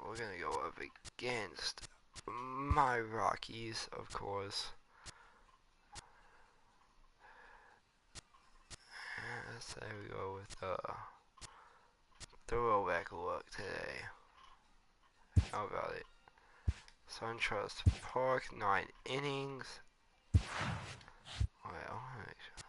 we're gonna go up against my Rockies, of course. So we go with throwback look today. How about it? SunTrust Park, 9 innings. Well, make sure.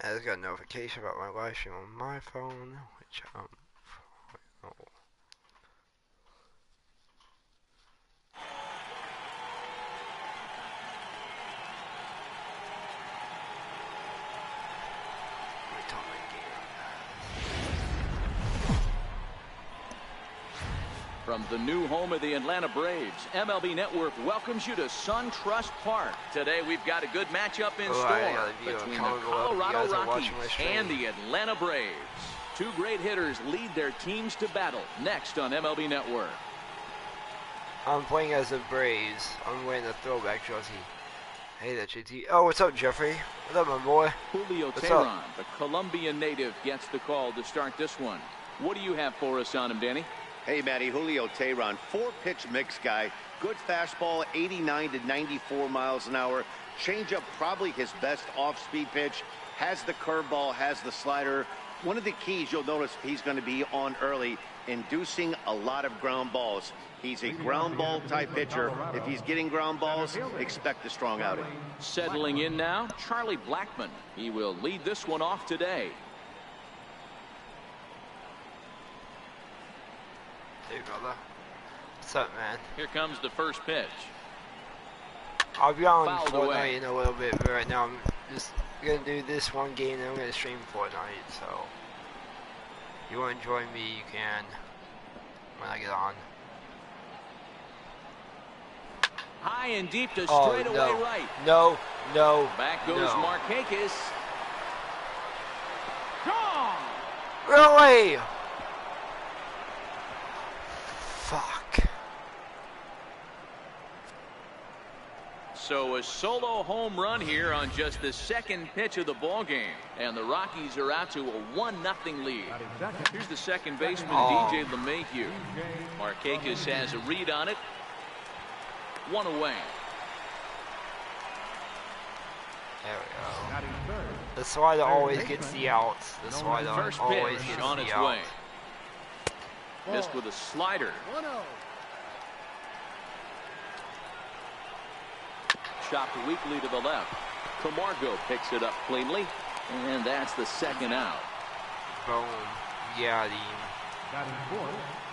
I just got a notification about my live stream on my phone, which oh. From the new home of the Atlanta Braves, MLB Network welcomes you to SunTrust Park. Today we've got a good matchup in store between the Colorado Rockies and the Atlanta Braves. Two great hitters lead their teams to battle next on MLB Network. I'm playing as the Braves. I'm wearing the throwback jersey. Hey there, JT. Oh, what's up, Jeffrey? What's up, my boy? Julio Teheran, the Colombian native, gets the call to start this one. What do you have for us on him, Danny? Hey, Matty, Julio Teheran, 4-pitch mix guy. Good fastball, 89 to 94 miles an hour. Changeup, probably his best off-speed pitch. Has the curveball, has the slider. One of the keys you'll notice he's going to be on early, inducing a lot of ground balls. He's a ground ball type pitcher. If he's getting ground balls, expect a strong outing. Settling in now, Charlie Blackmon. He will lead this one off today. Hey, brother. What's up, man? Here comes the first pitch. I'll be on Fouled Fortnite away. in a little bit, but right now I'm just gonna do this one game, and I'm gonna stream Fortnite. So, if you want to join me, you can when I get on. High and deep to Oh, straightaway no. right. No, no. Back goes no. Markakis. Gone. Really? Fuck. So a solo home run here on just the second pitch of the ball game, and the Rockies are out to a 1-0 lead. Here's the second baseman, DJ LeMahieu. Markakis has a read on it. One away. There we go. The slider always gets the outs. The slider First always pitch gets on the its outs. way. Missed with a slider. Chopped weakly to the left. Camargo picks it up cleanly, and that's the second out. Boom. Yeah, that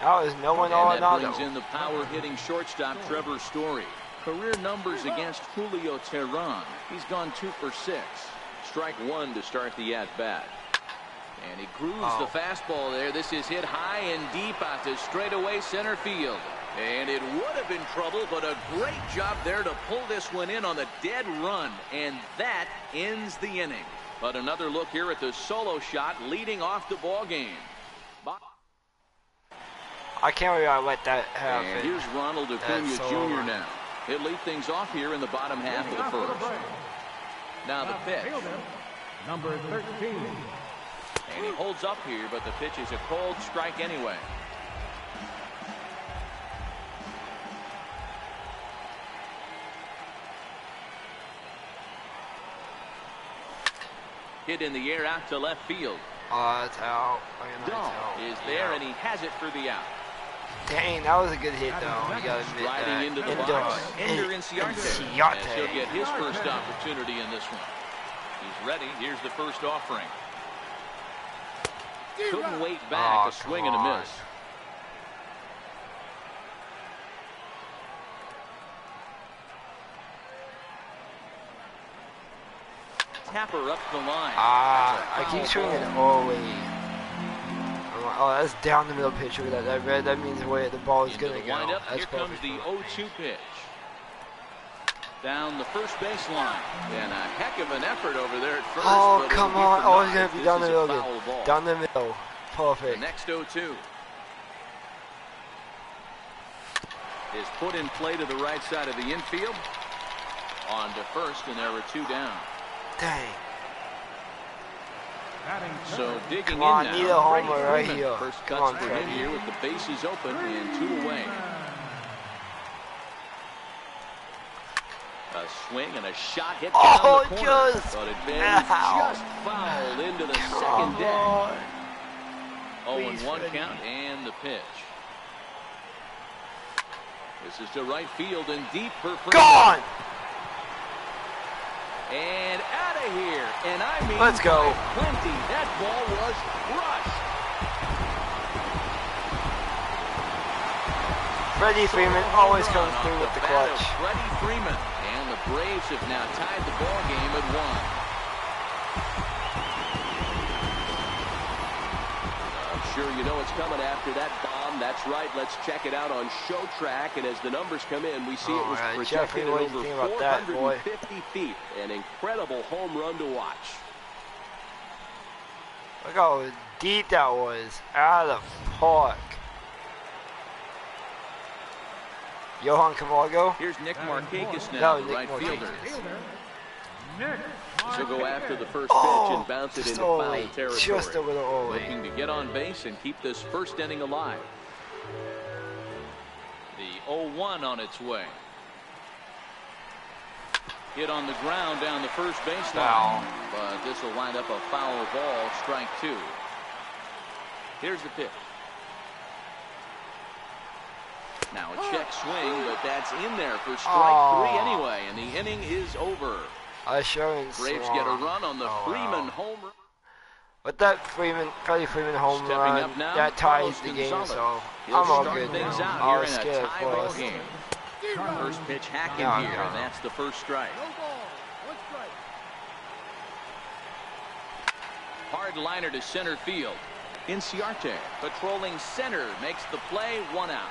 was no one all And that another. brings in the power-hitting shortstop Trevor Story. Career numbers against Julio Teheran. He's gone 2 for 6. Strike one to start the at-bat. And he grooves the fastball there. This is hit high and deep out to straightaway center field. And it would have been trouble, but a great job there to pull this one in on the dead run. And that ends the inning. But another look here at the solo shot leading off the ball game. I can't believe I let that happen. And here's Ronald Acuna Jr. now. He'll lead things off here in the bottom half of the first. Now the pitch. Number 13. And he holds up here, but the pitch is a cold strike anyway. Hit in the air out to left field. That's out. Dahl is there, and he has it for the out. Dang, that was a good hit, though. You gotta admit that. Riding into the box, Ender Inciarte. As he'll get his first opportunity in this one. He's ready. Here's the first offering. Couldn't wait back. A swing and a miss. Tapper up the line. I keep swinging it all the way. Oh, that's down the middle pitch. Look at that. That red, that means the way the ball is going to go. Windup, That's here comes the perfect. 0-2 pitch. Down the first baseline. And a heck of an effort over there at first. Oh, but come it'll be on. for Oh, naught it's going if to be this down the is a middle foul again. ball. Down the middle. The Perfect. next 0-2 is put in play to the right side of the infield. On to first, and there are 2 down. Dang. So digging Come in on, now. need a homer Freddie right Freeman. here. First Come cuts on, for him Freddie. here with the bases open and 2 away. A swing and a shot hit down the corner. But it just fouled into the second deck. 0-1 count and the pitch. This is to right field and deep for Freeman. Gone! And out of here. And I mean, let's go. Plenty. That ball was crushed. Freddie Freeman always comes Run through off with the bat of clutch. Freddie Freeman. And the Braves have now tied the ball game at 1. I'm sure you know it's coming after that bomb. That's right. Let's check it out on Show Track. And as the numbers come in, we see it was Jeffrey, projected at what over do you think about that, boy? 450 feet. An incredible home run to watch. Look how deep that was. Out of the park. Johan Camargo. Here's Nick Markakis now, the Nick right Markakis. fielder. So go after the first pitch and bounce it into foul territory. Just a little early. Looking to get on base and keep this first inning alive. The 0-1 on its way. Hit on the ground down the first baseline. But this will wind up a foul ball, strike 2. Here's the pitch. Now a check swing, but that's in there for strike 3 anyway, and the inning is over. Assurance. Braves get a run on the Freeman home run. With that Freddie Freeman home Stepping run, up now, that ties Carlos the game, Gonzalez. so He'll I'm all start good things now. out I'll here in a skip tie ball first. game. First pitch hacking No, here, no. and that's the first strike. Hard liner to center field. Inciarte patrolling center makes the play, 1 out.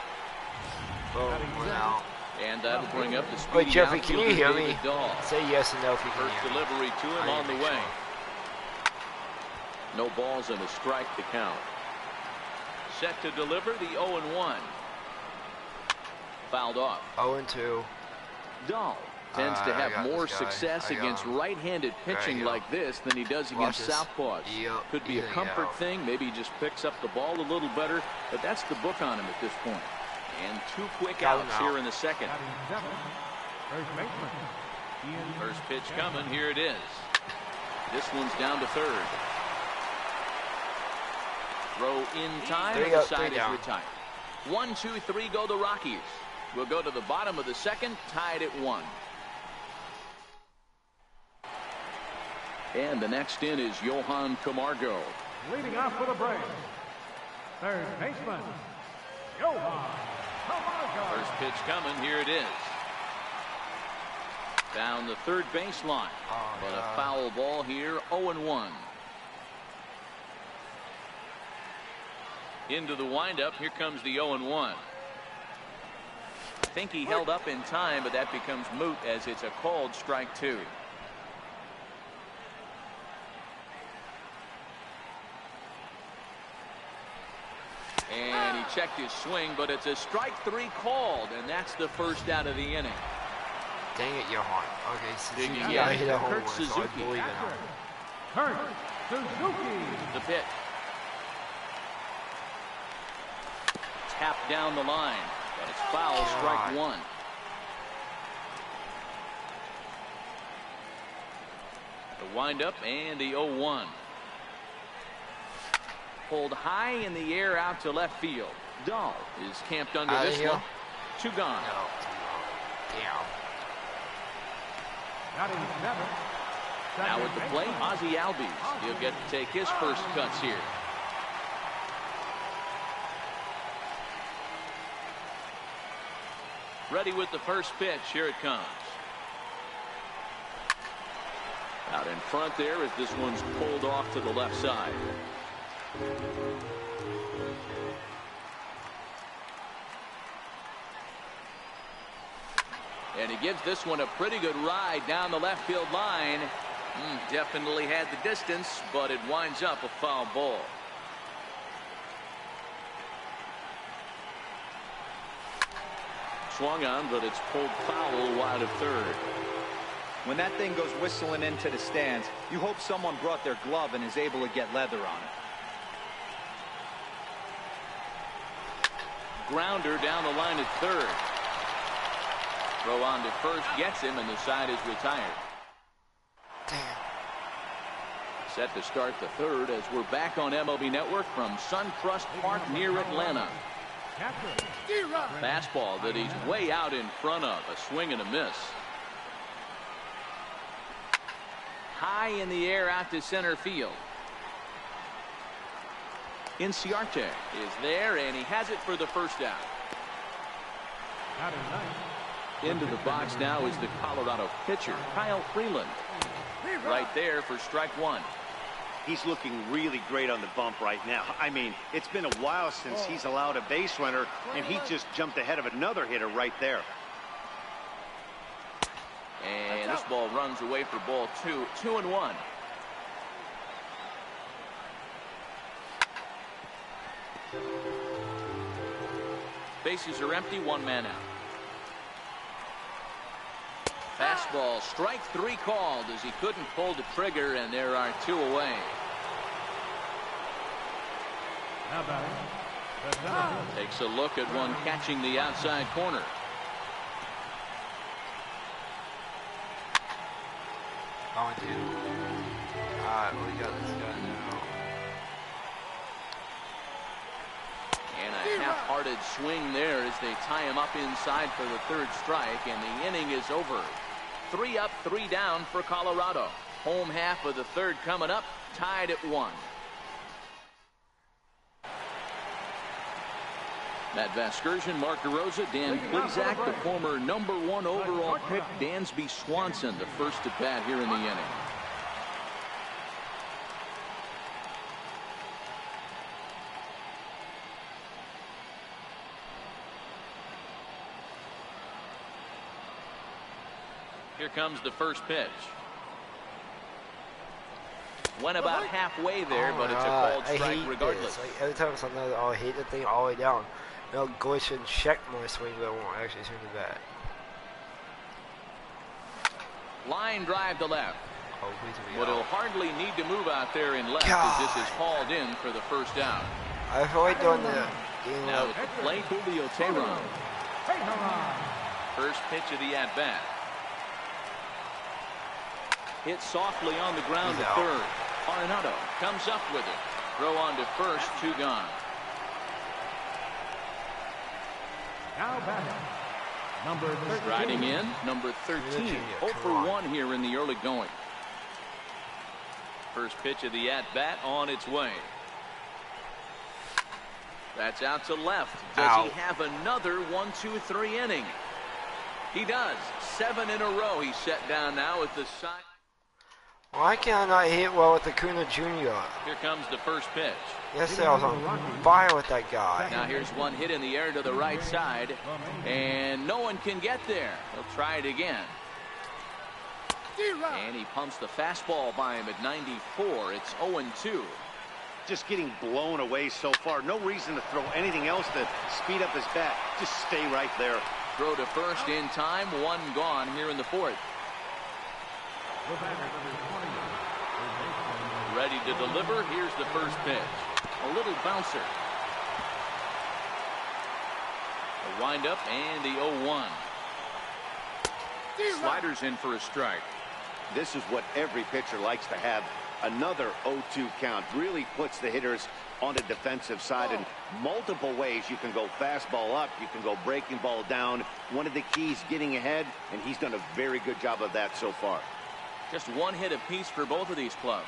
Boom, 1 out. And that'll bring up the speedy Wait, Jeffrey, can you outfielder, hear David me? Dahl. Say yes and no if you can First hear me. delivery to him I on the think way. so. No balls and a strike to count. Set to deliver the 0-1. Fouled off. 0-2. Dahl tends to I have got more this guy. success I got against him. right-handed pitching There you like this than he does Watch against this. southpaws. Yep, Could be a there you comfort go. thing. Maybe he just picks up the ball a little better, but that's the book on him at this point. And 2 quick Got him outs out. here in the second. First pitch coming. Here it is. This one's down to third. Throw in time. There you The go, side 3 is down. retired. 1, 2, 3 go the Rockies. We'll go to the bottom of the second, tied at 1. And the next in is Johan Camargo. Leading off for the Braves, third baseman, Johan Camargo. First pitch coming. Here it is. Down the third baseline. But a foul ball here. 0-1. Into the windup. Here comes the 0-1. I think he held up in time, but that becomes moot as it's a called strike 2. And he checked his swing, but it's a strike 3 called, and that's the first out of the inning. Dang it, Johan. Okay, Suzuki. Digging Yeah, I in, hit a home Kurt run, so I Suzuki. believe in him. Kurt Suzuki. The pitch. Tapped down the line, but it's foul, strike 1. The windup and the 0-1. Pulled high in the air out to left field. Dahl is camped under Outta this here. one. 2 gone. No, damn. Batting seventh, Now second at the baseman, plate, Ozzie Albies. He'll get to take his first cuts here. Ready with the first pitch. Here it comes. Out in front there as this one's pulled off to the left side. And he gives this one a pretty good ride down the left field line. Definitely had the distance, but it winds up a foul ball. Swung on, but it's pulled foul wide of third. When that thing goes whistling into the stands, you hope someone brought their glove and is able to get leather on it. Grounder down the line at third. Throw on to first gets him, and the side is retired. Damn. Set to start the third as we're back on MLB Network from Suntrust Park near Atlanta. Fastball that he's way out in front of. A swing and a miss. High in the air out to center field. Inciarte is there, and he has it for the first out. Into the box now is the Colorado pitcher, Kyle Freeland. Right there for strike one. He's looking really great on the bump right now. I mean, it's been a while since he's allowed a base runner, and he just jumped ahead of another hitter right there. And this ball runs away for ball two. 2-1. Bases are empty, one man out. Fastball, strike three called as he couldn't pull the trigger, and there are two away. Takes a look at one catching the outside corner. Oh, dude. Alright, we got this guy now. And a half-hearted swing there as they tie him up inside for the third strike, and the inning is over. 3 up, 3 down for Colorado. Home half of the third coming up, tied at 1. Matt Vasgersian, Mark DeRosa, Dan Plesac, the former #1 overall pick, Dansby Swanson, the first at bat here in the inning. Here comes the first pitch. Went about halfway there, but it's a called strike regardless. Like, every time something else, I hate the thing all the way down. I'll go and check my swing, but I won't actually swing the bat. Line drive to left. Oh, but he'll hardly need to move out there in left as this is hauled in for the first out. I avoid doing the game. Now at the plate, Julio Teheran. First pitch of the at-bat. Hit softly on the ground to third. Arenado comes up with it. Throw on to first, 2 gone. Now batting, number 13. Riding in, number 13. 0 for 1 here in the early going. First pitch of the at-bat on its way. That's out to left. Does he have another 1-2-3 inning? He does. 7 in a row he's set down now at the side. Why can I not hit well with Acuna Jr.? Here comes the first pitch. Yesterday I was on fire with that guy. Now here's one hit in the air to the right side, and no one can get there. He'll try it again. And he pumps the fastball by him at 94. It's 0-2. Just getting blown away so far. No reason to throw anything else to speed up his bat. Just stay right there. Throw to first in time. 1 gone here in the fourth. Ready to deliver. Here's the first pitch. A little bouncer. A windup and the 0-1. Sliders in for a strike. This is what every pitcher likes to have. Another 0-2 count really puts the hitters on the defensive side in multiple ways. You can go fastball up, you can go breaking ball down. One of the keys, getting ahead, and he's done a very good job of that so far. Just 1 hit apiece for both of these clubs.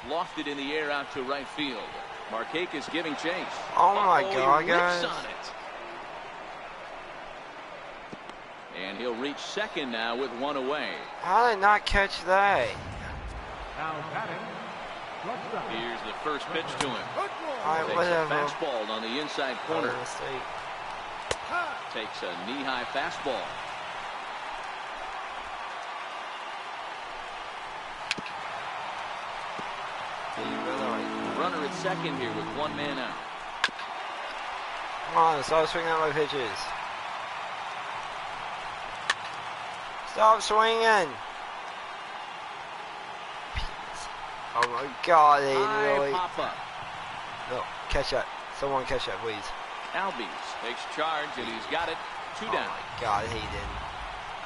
Lofted in the air out to right field. Markakis giving chase. Oh my God, guys. On it. And he'll reach second now with 1 away. How did I not catch that? Now batting, shortstop. Here's the first pitch to him. Alright, Takes whatever. a fastball on the inside corner. Mistake. Takes a knee-high fastball. Runner at second here with one man out. Come on, stop swinging at my pitches. Stop swinging. Oh my God, they really. Pop up. No, catch that. Someone catch that, please. Albies takes charge and he's got it. 2 down. Oh my God, he didn't.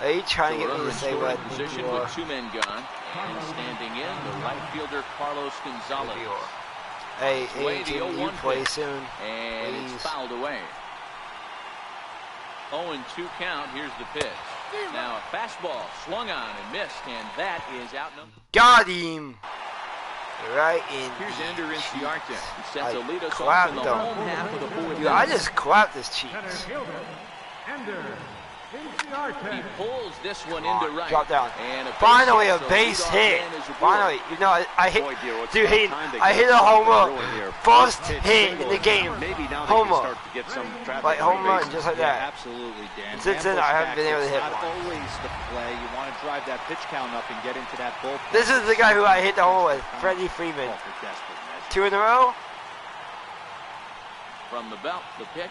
Are you trying to get me to say what? Position with 2 men gone. And standing in, the right fielder Carlos Gonzalez. Hey, can you play soon? And please. It's fouled away. 0-2 count. Here's the pitch. Now a fastball swung on and missed, and that is out. Got him. Right in. Here's Ender Inciarte. He sets a lead us off clapped in the him. home half of the 4th. Dude, I just clapped his cheeks. Center fielder, Ender He Inciarte. pulls this one into right. Drop down. And Finally a so base leadoff hit. man is aboard. Finally, you know I hit. Boy, dear, it's Dude, about time they I get hit a something homer. going here. First Pitch, hit in single. the game. Maybe now they can Homer. start to get some traffic Like on home the run, bases. just like Yeah, that. absolutely, Dan. Since then, I haven't been able to hit It's not one. always the play. You want to drive that pitch count up and get into that bullpen. This is the guy who I hit the homer with, Freddie Freeman. Oh, for desperate measures. 2 in a row. From the belt, the pitch.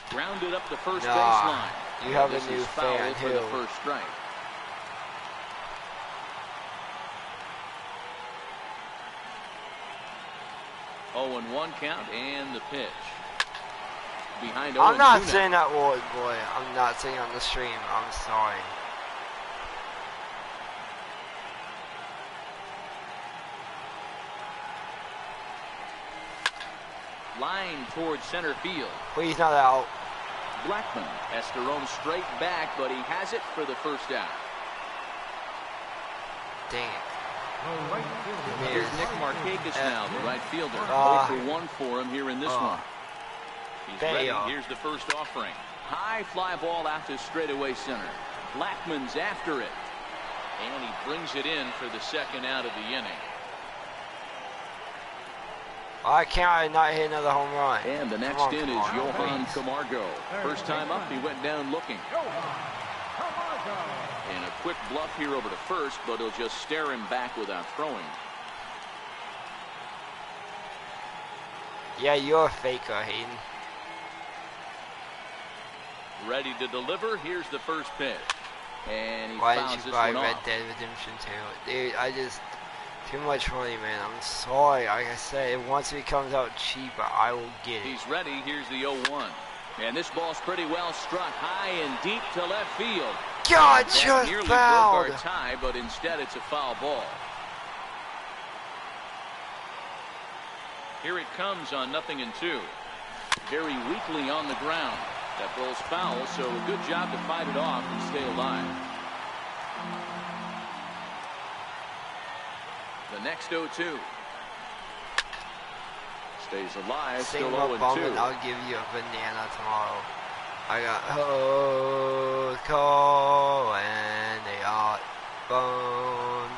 Grounded up the first Nah, baseline. you have This a new is foul fan, for the too. first strike. Oh, and 1 count, and the pitch. Behind 0-2 I'm not now. saying that word, boy. I'm not saying on the stream. I'm sorry. Line towards center field. Please not out. Blackman has to roam straight back, but he has it for the first out. Dang it. The right fielder, Here's Nick Markakis now, the right fielder. 0 for 1 for him here in this one. He's ready. Fail. Here's the first offering. High fly ball out to straightaway center. Blackman's after it. And he brings it in for the second out of the inning. Why can't I not hit another home run? And the next in is Johan Camargo. First time up, he went down looking. And a quick bluff here over to first, but he'll just stare him back without throwing. Yeah, you're a faker, Hayden. Ready to deliver. Here's the first pitch. And he Why fouls didn't you this buy one Red off. Dead Redemption 2? Dude, I just... Too much money, man. I'm sorry. Like I said, once it comes out cheaper, I will get it. He's ready. Here's the 0-1. And this ball's pretty well struck high and deep to left field. God, That just nearly fouled! broke our tie, but instead it's a foul ball. Here it comes on 0-2. Very weakly on the ground. That ball's foul, so a good job to fight it off and stay alive. The next 0-2. Stays alive, Sing still up, Bum, 0-2. and I'll give you a banana tomorrow. I got hoes calling they are bone.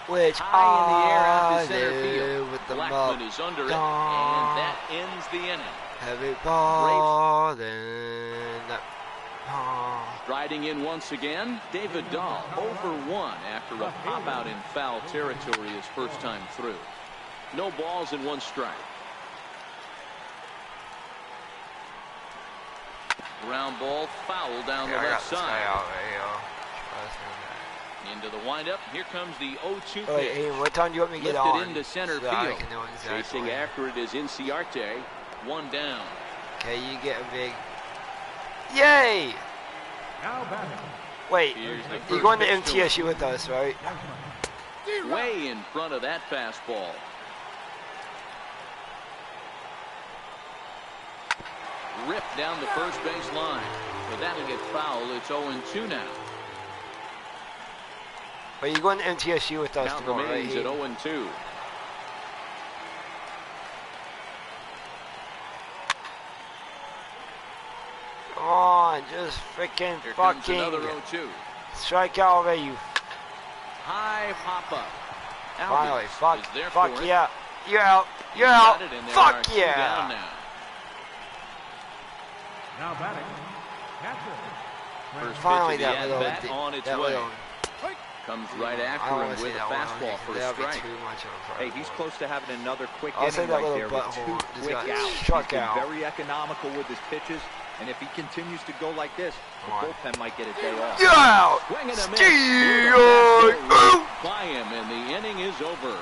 Which High in the air out I to center do field. with the Blackman mug. is under it, and that ends the inning. Heavy ball, then that. Riding in once again, David Dahl, 0-1 after a pop-out in foul territory his first time through. No balls and 1 strike. Ground ball foul down the I got left this guy side. out right here. Trust me. Into the windup. Here comes the 0-2 Oh, wait, pitch. Ian, what time do you want me to get Lifted on? into center So that I field. can know exactly. Chasing after it is Inciarte. 1 down. Okay, you get a big. Yay! now batting. Wait, Here's the you're first going to pitch to him. MTSU with us, right? Way in front of that fastball. Ripped down the first base line. But that'll get foul. It's 0-2 now. But you're going to MTSU with us Count tomorrow, right? remains at Hayden? 0-2. Come on, just freaking Here comes fucking another 0-2. strike out already, you High pop-up. finally. Albies Fuck, is there fuck for it. yeah. You're out. You're Got out. it, and there are Fuck 2 down yeah. now. Now batting, catcher. First Finally, pitch of the that little, at-bat on its that way. little. Comes right I after don't him want to with say a that one. fastball for a That'd be strike. too much of a Hey, he's curveball. close to having another quick I'll say inning that right little there with butthole 2 just quick got outs. struck He's been out. very economical with his pitches, and if he continues to go like this, the Come on. bullpen might get a day off. Get out! Swing and a miss. Ski! Blew the fastball by him, and the inning is over.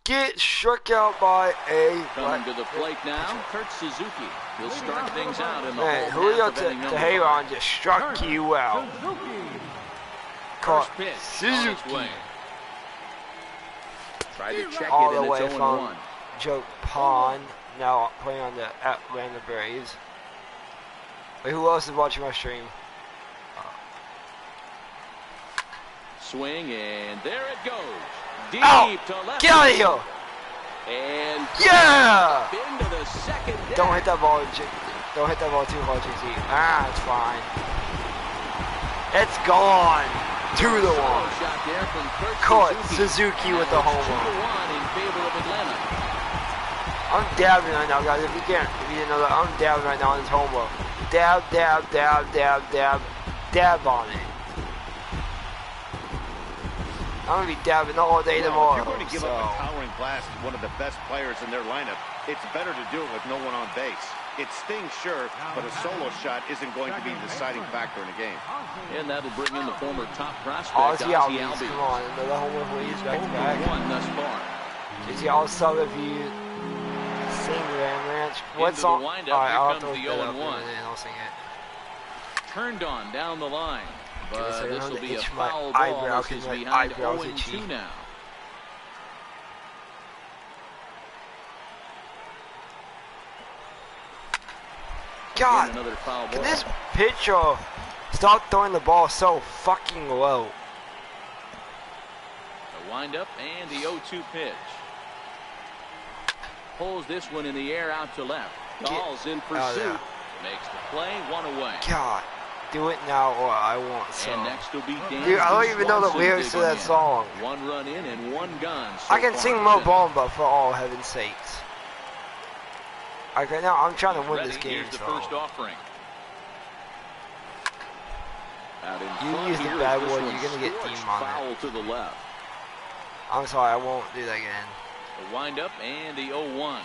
Get struck out by a. Coming to the plate now, Kurt Suzuki. He'll start things out in the Man, whole Julio half of inning number Teheran 5. just struck you out. Suzuki. Caught First pitch on its Suzuki. way. Tried to check All it, the and way it's from 0-1. Joe Pond, now playing on the Atlanta Braves. Wait, who else is watching my stream? Swing, and there it goes. Deep Ow! to left. Get out of here! And Yeah! into the second deck. Don't hit that ball, don't hit that ball too hard, JT. Ah, it's fine. It's gone. 2-1. Shot there from Kurt Caught Suzuki. Suzuki with the Now home it's run. 2-1 in favor of Atlanta. I'm dabbing right now, guys. If you didn't know that, I'm dabbing right now on this home run. Dab, dab, dab, dab, dab, dab on it. I'm gonna be dabbing all day tomorrow. If you're going to give up a towering blast to one of the best players in their lineup, it's better to do it with no one on base. It stings, sure, but a solo shot isn't going to be the deciding factor in a game. And that'll bring in the former top prospect, Ozzy Ozzy Albies, Albies. come on, another home run please, back to back. 1 thus far. Is he all sub if you sing Ram Ranch? What Into song? the windup, Alright, here I'll comes throw the that up 0-1. and then I'll sing it. Turned on down the line. Give me a But second, this I'm will gonna be a itch my foul eyebrow, ball as 'cause he's my behind eyebrows 0-2 itchy. now. God, Again, another foul can ball. this pitcher stop throwing the ball so fucking low? The windup and the 0-2 pitch. Pulls this one in the air out to left. Gall's in pursuit. there. Makes the play, 1 away. God, do it now or I won't. So. And next will be Dan. Dude, I don't even know the lyrics to that song. 1 run in and 1 gun. So I can far sing this Mo inning. Bamba for all heaven's sakes. Like right now, I'm trying to win Ready, this game. here's the So. first offering. Out in You front use the here bad is this word, one you're gonna get scorched demoted. foul to the left. I'm sorry, I won't do that again. The windup and the 0-1.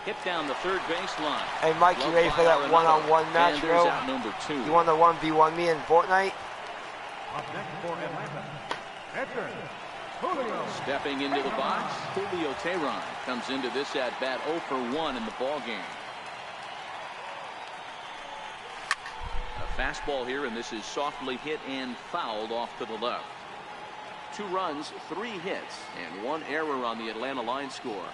Hit down the third baseline. Hey, Mike, you Love ready for by that Arenado. one-on-one match, And there's bro? out number 2. You want the 1v1 me in Fortnite? Up next for Atlanta, Edgar Julio. Stepping into the box, Julio Teheran comes into this at bat 0 for 1 in the ball game. A fastball here, and this is softly hit and fouled off to the left. 2 runs, 3 hits, and 1 error on the Atlanta line score.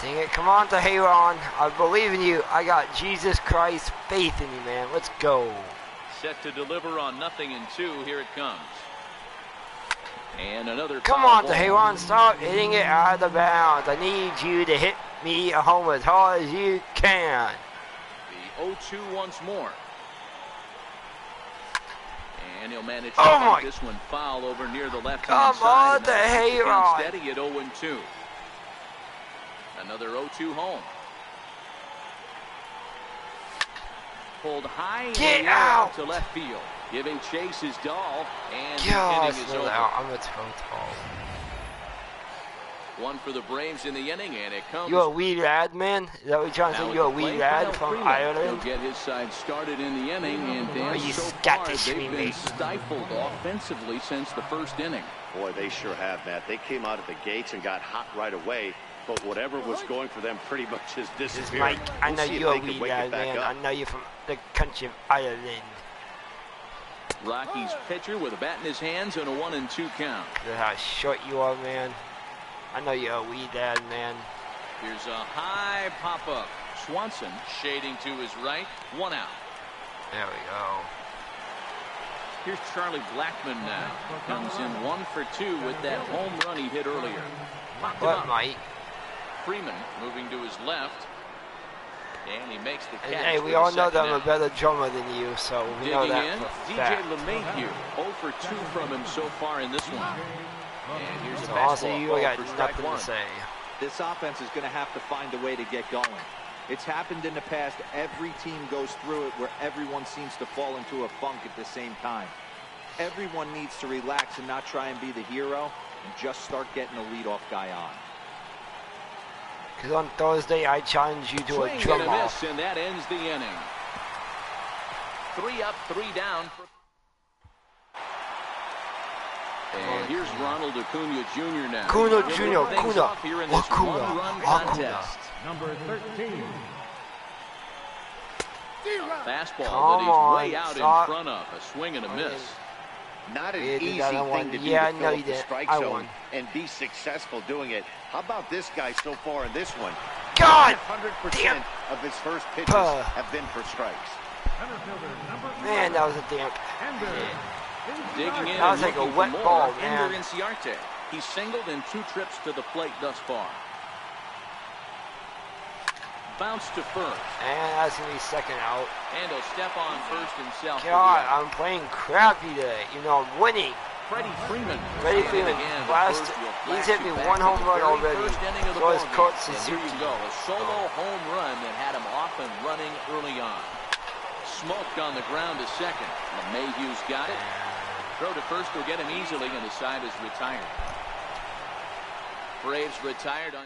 Dang it, come on, Teheran. I believe in you. I got Jesus Christ faith in you, man. Let's go. Set to deliver on 0-2. Here it comes. And another Come foul on, ball. Teheran, stop hitting it out of the bounds. I need you to hit me a home as hard as you can. The 0-2 once more. And he'll manage to Oh fight my- this one foul over near the left-hand Come side. on, and that keeps the Teheran. count steady at 0-2. Another 0-2 home. Pulled high in Get the air out. to left field. Giving chase is Dahl. And God, the inning is over. I'm a total. 1 for the Braves in the inning, and it comes. You a wee lad, man? Is that what you're trying to Now say? at You a the wee plate, lad Kyle from Freeman. Ireland? He'll get his side started in the inning, and Dan, you so far Scottish they've me, been mate. stifled offensively since the first inning. Boy, they sure have, Matt. They came out of the gates and got hot right away, but whatever was going for them pretty much has This is disappeared. Mike. I We'll know see if you're a they can wee wake it lad, back man. up. I know you're from the country of Ireland. Rockies pitcher with a bat in his hands and a 1-2 count. Look how short you are, man. I know you're a wee lad, man. Here's a high pop-up. Swanson shading to his right. 1 out. There we go. Here's Charlie Blackmon now. Comes in 1 for 2 with that home run he hit earlier. Locked him What, up. Mike? Freeman moving to his left. And he makes the catch. And, hey, we for all the know that second I'm a out. better drummer than you, so we know Digging that in, for a DJ fact. LeMahieu, 0 for 2 from him so far in this one. And here's a So fastball honestly, you called got for strike nothing 1. to say. This offense is going to have to find a way to get going. It's happened in the past. Every team goes through it where everyone seems to fall into a funk at the same time. Everyone needs to relax and not try and be the hero and just start getting the leadoff guy on. Because on Thursday, I challenge you to a drum off. And that ends the inning. 3 up, 3 down. And here's Ronald Acuna Jr. now. Acuna Jr. Acuna. Number 13. Fastball that he's way out in front of. A swing and a miss. Not an easy thing to do to fill up the strike zone and be successful doing it. How about this guy so far in this one? God! 100% of his first pitches have been for strikes. Man, that was a damp. Digging in that was like a wet ball, man. Ender Inciarte. He's singled in 2 trips to the plate thus far. Bounce to first. And that's going to be second out. And he'll step on first himself. God, I'm playing crappy today. You know, I'm winning. Freddie Freeman. He's hit me 1 home run already. So has Kurt Suzuki. Here you go, a solo home run that had him off and running early on. Smoked on the ground to second. LeMahieu's got it. Throw to first will get him easily, and the side is retired. Braves retired on.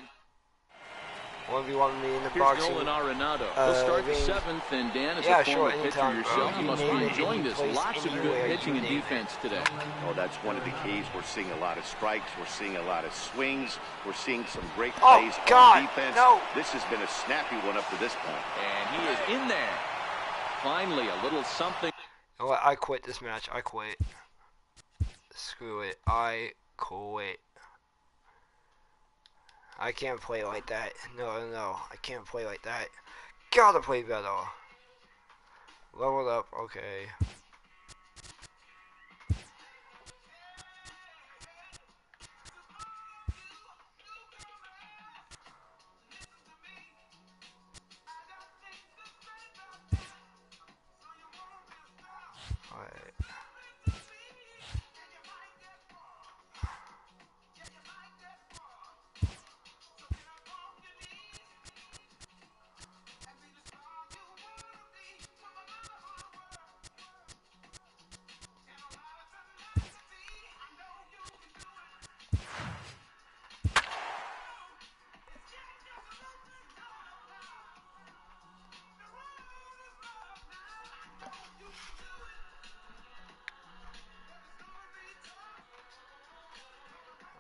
1v1 me in the Here's boxing. Nolan Arenado. He'll start the 7th, and Dan, as a former pitcher yourself, you must be enjoying this. Lots of good pitching and defense today. Oh, that's one of the keys. We're seeing a lot of strikes. We're seeing a lot of swings. We're seeing some great plays on defense. No. This has been a snappy one up to this point. And he is in there. Finally, a little something. You know what? I quit this match. I quit. Screw it. I quit. I can't play like that. No, I can't play like that. Gotta play better. Level up. Okay.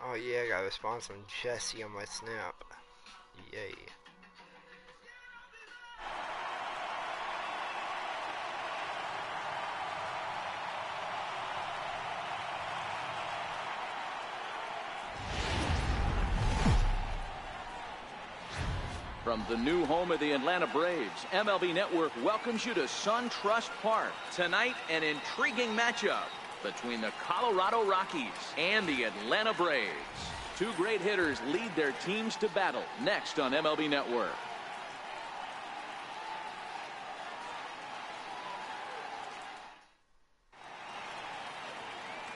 Oh yeah, I got a response from Jesse on my snap. Yay. From the new home of the Atlanta Braves, MLB Network welcomes you to SunTrust Park. Tonight, an intriguing matchup between the Colorado Rockies and the Atlanta Braves. 2 great hitters lead their teams to battle next on MLB Network.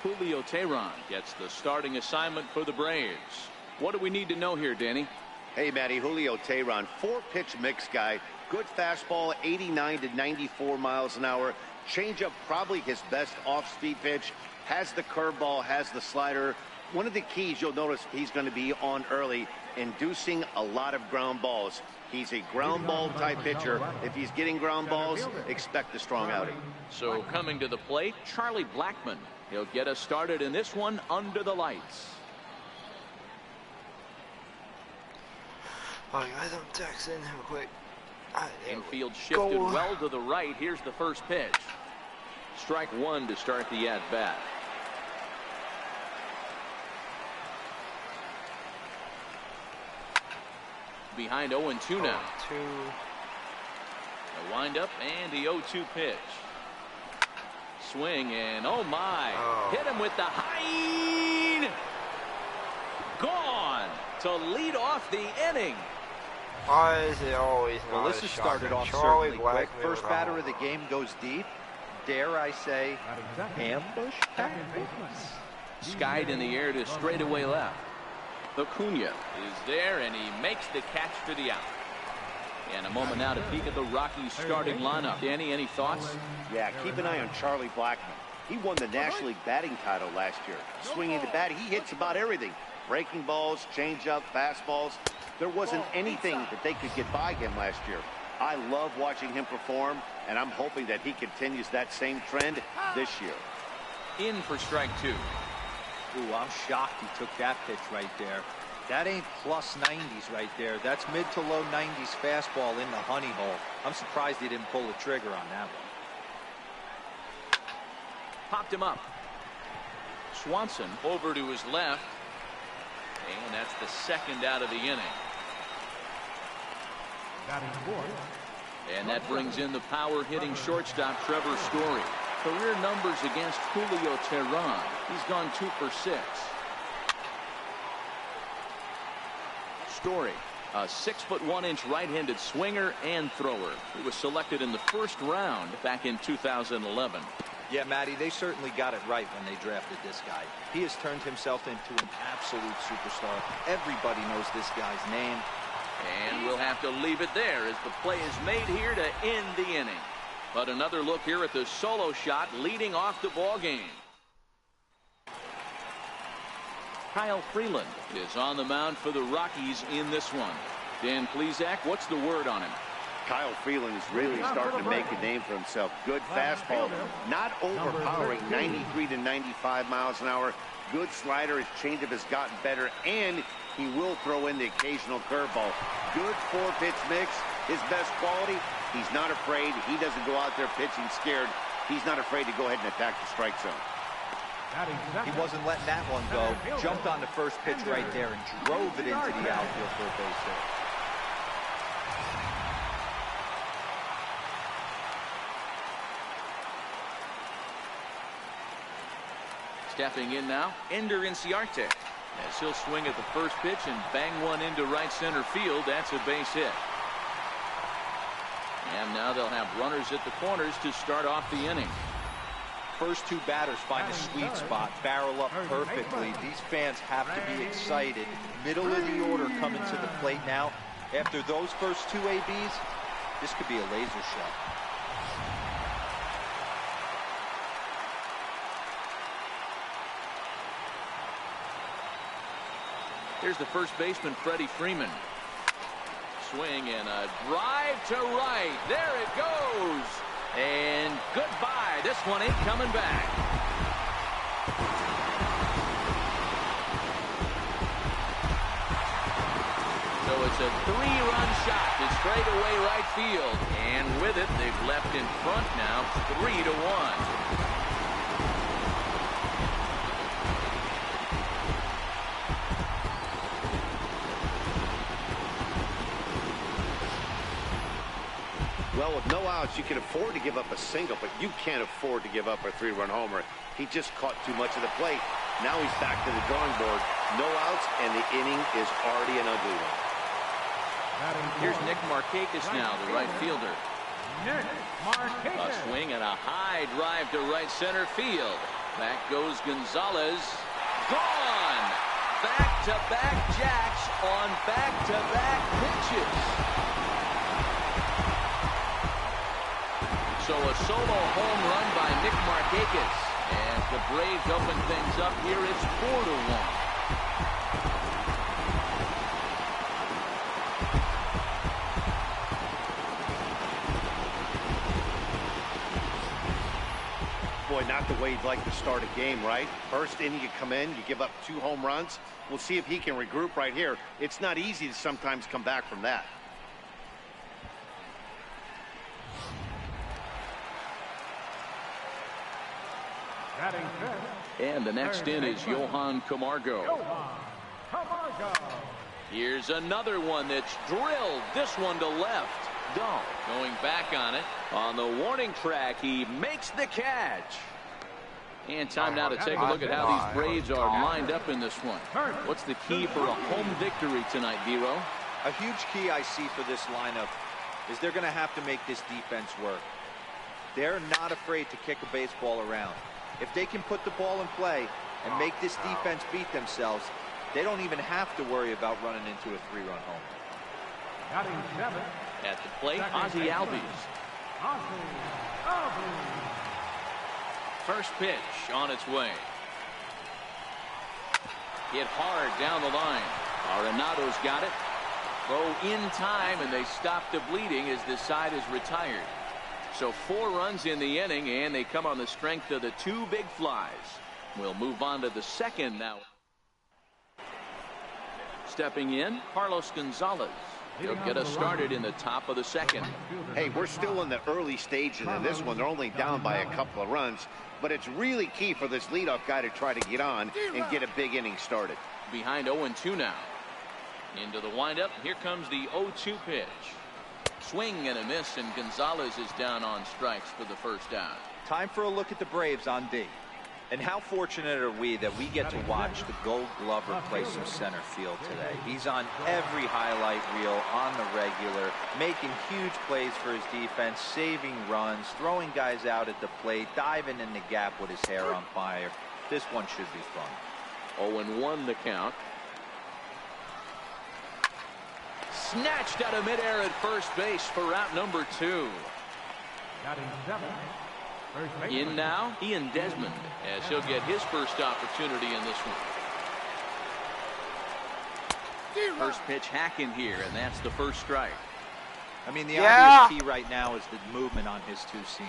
Julio Teheran gets the starting assignment for the Braves. What do we need to know here, Danny? Hey, Matty, Julio Teheran, 4-pitch mix guy. Good fastball, 89 to 94 miles an hour. Changeup, probably his best off-speed pitch. Has the curveball, has the slider. One of the keys you'll notice he's going to be on early, inducing a lot of ground balls. He's a ground ball type pitcher. If he's getting ground balls, expect a strong outing. So coming to the plate, Charlie Blackmon. He'll get us started in this one under the lights. Oh, guys, I'm texting real quick. Infield shifted well to the right. Here's the first pitch. Strike 1 to start the at-bat. Behind 0-2 now. A windup and the 0-2 pitch. Swing and oh my. Hit him with the high. Gone to lead off the inning. Why is it always not? Well, this has started off Charlie certainly quick. First batter of the game goes deep. Dare I say, ambush? Skied in the air to straightaway left. Acuna is there, and he makes the catch for the out. And a moment now to peek at the Rockies starting lineup. Danny, any thoughts? Yeah, keep an eye on Charlie Blackmon. He won the National League batting title last year. Swinging the bat, he hits about everything. Breaking balls, changeup, fastballs. There wasn't anything that they could get by him last year. I love watching him perform, and I'm hoping that he continues that same trend this year. In for strike two. Ooh, I'm shocked he took that pitch right there. That ain't plus 90s right there. That's mid to low 90s fastball in the honey hole. I'm surprised he didn't pull the trigger on that one. Popped him up. Swanson over to his left. And that's the second out of the inning. And that brings in the power hitting shortstop Trevor Story. Career numbers against Julio Teheran. He's gone 2 for 6. Story, a 6'1" right-handed swinger and thrower. He was selected in the first round back in 2011. Yeah, Matty, they certainly got it right when they drafted this guy. He has turned himself into an absolute superstar. Everybody knows this guy's name. And we'll have to leave it there as the play is made here to end the inning. But another look here at the solo shot leading off the ball game. Kyle Freeland is on the mound for the Rockies in this one. Dan Plesac, what's the word on him? Kyle Freeland is really starting to make a name for himself. Good fastball, not overpowering, 93 to 95 miles an hour. Good slider. His changeup has gotten better, and he will throw in the occasional curveball. Good 4-pitch mix. His best quality, he's not afraid. He doesn't go out there pitching scared. He's not afraid to go ahead and attack the strike zone. He wasn't letting that one go. Jumped on the first pitch right there and drove it into the outfield for a base hit. Stepping in now, Ender Inciarte, as he'll swing at the first pitch and bang one into right center field. That's a base hit. And now they'll have runners at the corners to start off the inning. First two batters find a sweet spot, barrel up perfectly. These fans have to be excited. Middle of the order coming to the plate now. After those first two ABs, this could be a laser shot. Here's the first baseman, Freddie Freeman. Swing and a drive to right. There it goes. And goodbye. This one ain't coming back. So it's a 3-run shot to straightaway right field. And with it, they've left in front now 3-1. Well, with no outs, you can afford to give up a single, but you can't afford to give up a 3-run homer. He just caught too much of the plate. Now he's back to the drawing board. No outs, and the inning is already an ugly one. Here's Nick Markakis now, the right fielder. A swing and a high drive to right center field. Back goes Gonzalez. Gone! Back-to-back jacks on back-to-back pitches. So a solo home run by Nick Markakis. As the Braves open things up here, it's 4-1. Boy, not the way you'd like to start a game, right? First inning, you come in, you give up 2 home runs. We'll see if he can regroup right here. It's not easy to sometimes come back from that. And the next in is Johan Camargo. Here's another one that's drilled. This one to left. Dahl going back on it. On the warning track, he makes the catch. And time now to take a look at how these Braves are lined up in this one. What's the key for a home victory tonight, Vero? A huge key I see for this lineup is they're going to have to make this defense work. They're not afraid to kick a baseball around. If they can put the ball in play and make this defense beat themselves, They don't even have to worry about running into a 3-run home. Batting 7. At the plate, Ozzie Albies. Ozzie Albies. First pitch on its way. Hit hard down the line. Arenado's got it. Throw in time, and they stop the bleeding as this side is retired. So 4 runs in the inning, and they come on the strength of the 2 big flies. We'll move on to the second now. Stepping in, Carlos Gonzalez. He'll get us started in the top of the second. Hey, we're still in the early stages of this one. They're only down by a couple of runs, but it's really key for this leadoff guy to try to get on and get a big inning started. Behind 0-2 now. Into the windup. Here comes the 0-2 pitch. Swing and a miss, and Gonzalez is down on strikes for the first out. Time for a look at the Braves on D. And how fortunate are we that we get to watch the Gold Glover play some center field today. He's on every highlight reel on the regular, making huge plays for his defense, saving runs, throwing guys out at the plate, diving in the gap with his hair on fire. This one should be fun. 0-1 the count. Snatched out of midair at first base for out number 2. Batting 7. In now, Ian Desmond, as he'll get his first opportunity in this one. First pitch hacking here, and that's the first strike. I mean, the obvious key right now is the movement on his 2-seamer.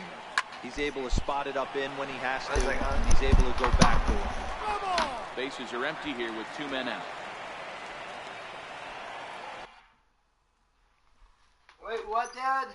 He's able to spot it up in when he has to, and he's able to go back to him. Bases are empty here with 2 men out. Wait, what, Dad?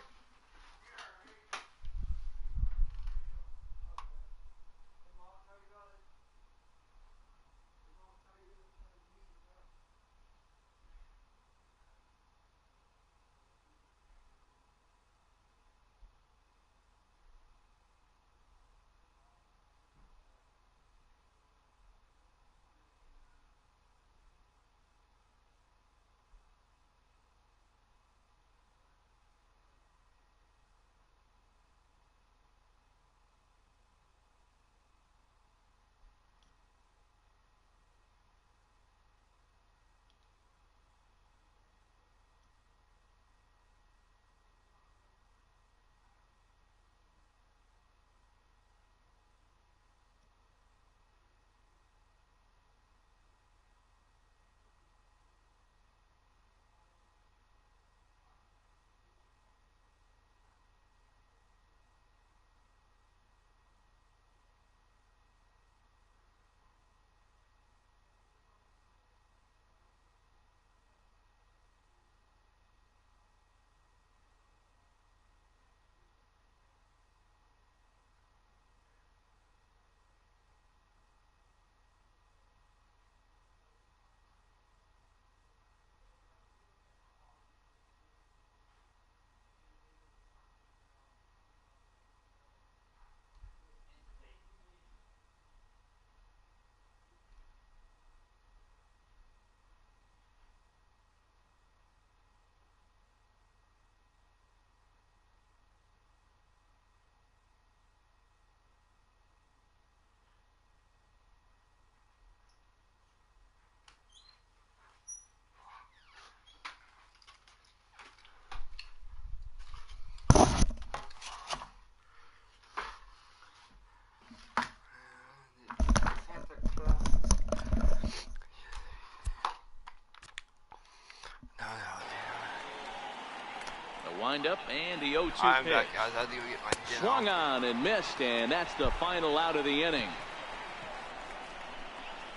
Wind up and the 0-2 I'm pitch. back, guys. I need to get my dinner. Swung on and missed, and that's the final out of the inning.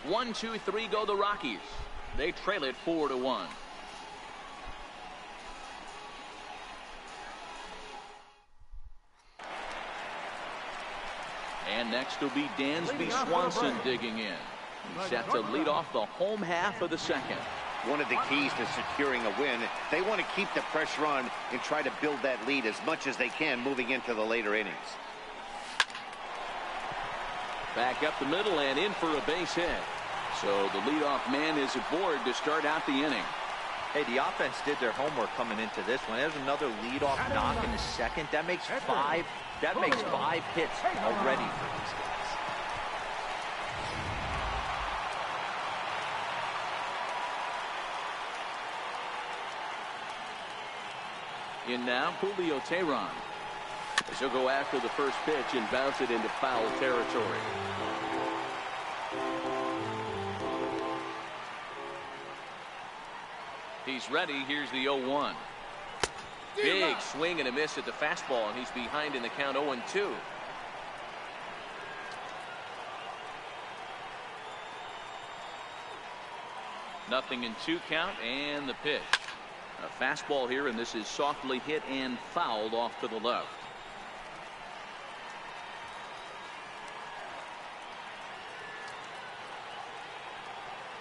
1-2-3 go the Rockies. They trail it 4-1. And next will be Dansby Swanson digging in. He's set to lead off the home half of the second. One of the keys to securing a win, they want to keep the pressure on and try to build that lead as much as they can moving into the later innings. Back up the middle and in for a base hit. So the leadoff man is aboard to start out the inning. Hey, the offense did their homework coming into this one. There's another leadoff knock in the second. That makes 5 hits already for these guys. In now, Julio Teheran. As he'll go after the first pitch and bounce it into foul territory. He's ready. Here's the 0-1. Big swing and a miss at the fastball, and he's behind in the count 0-2. Nothing in 2 count, and the pitch. A fastball here, and this is softly hit and fouled off to the left.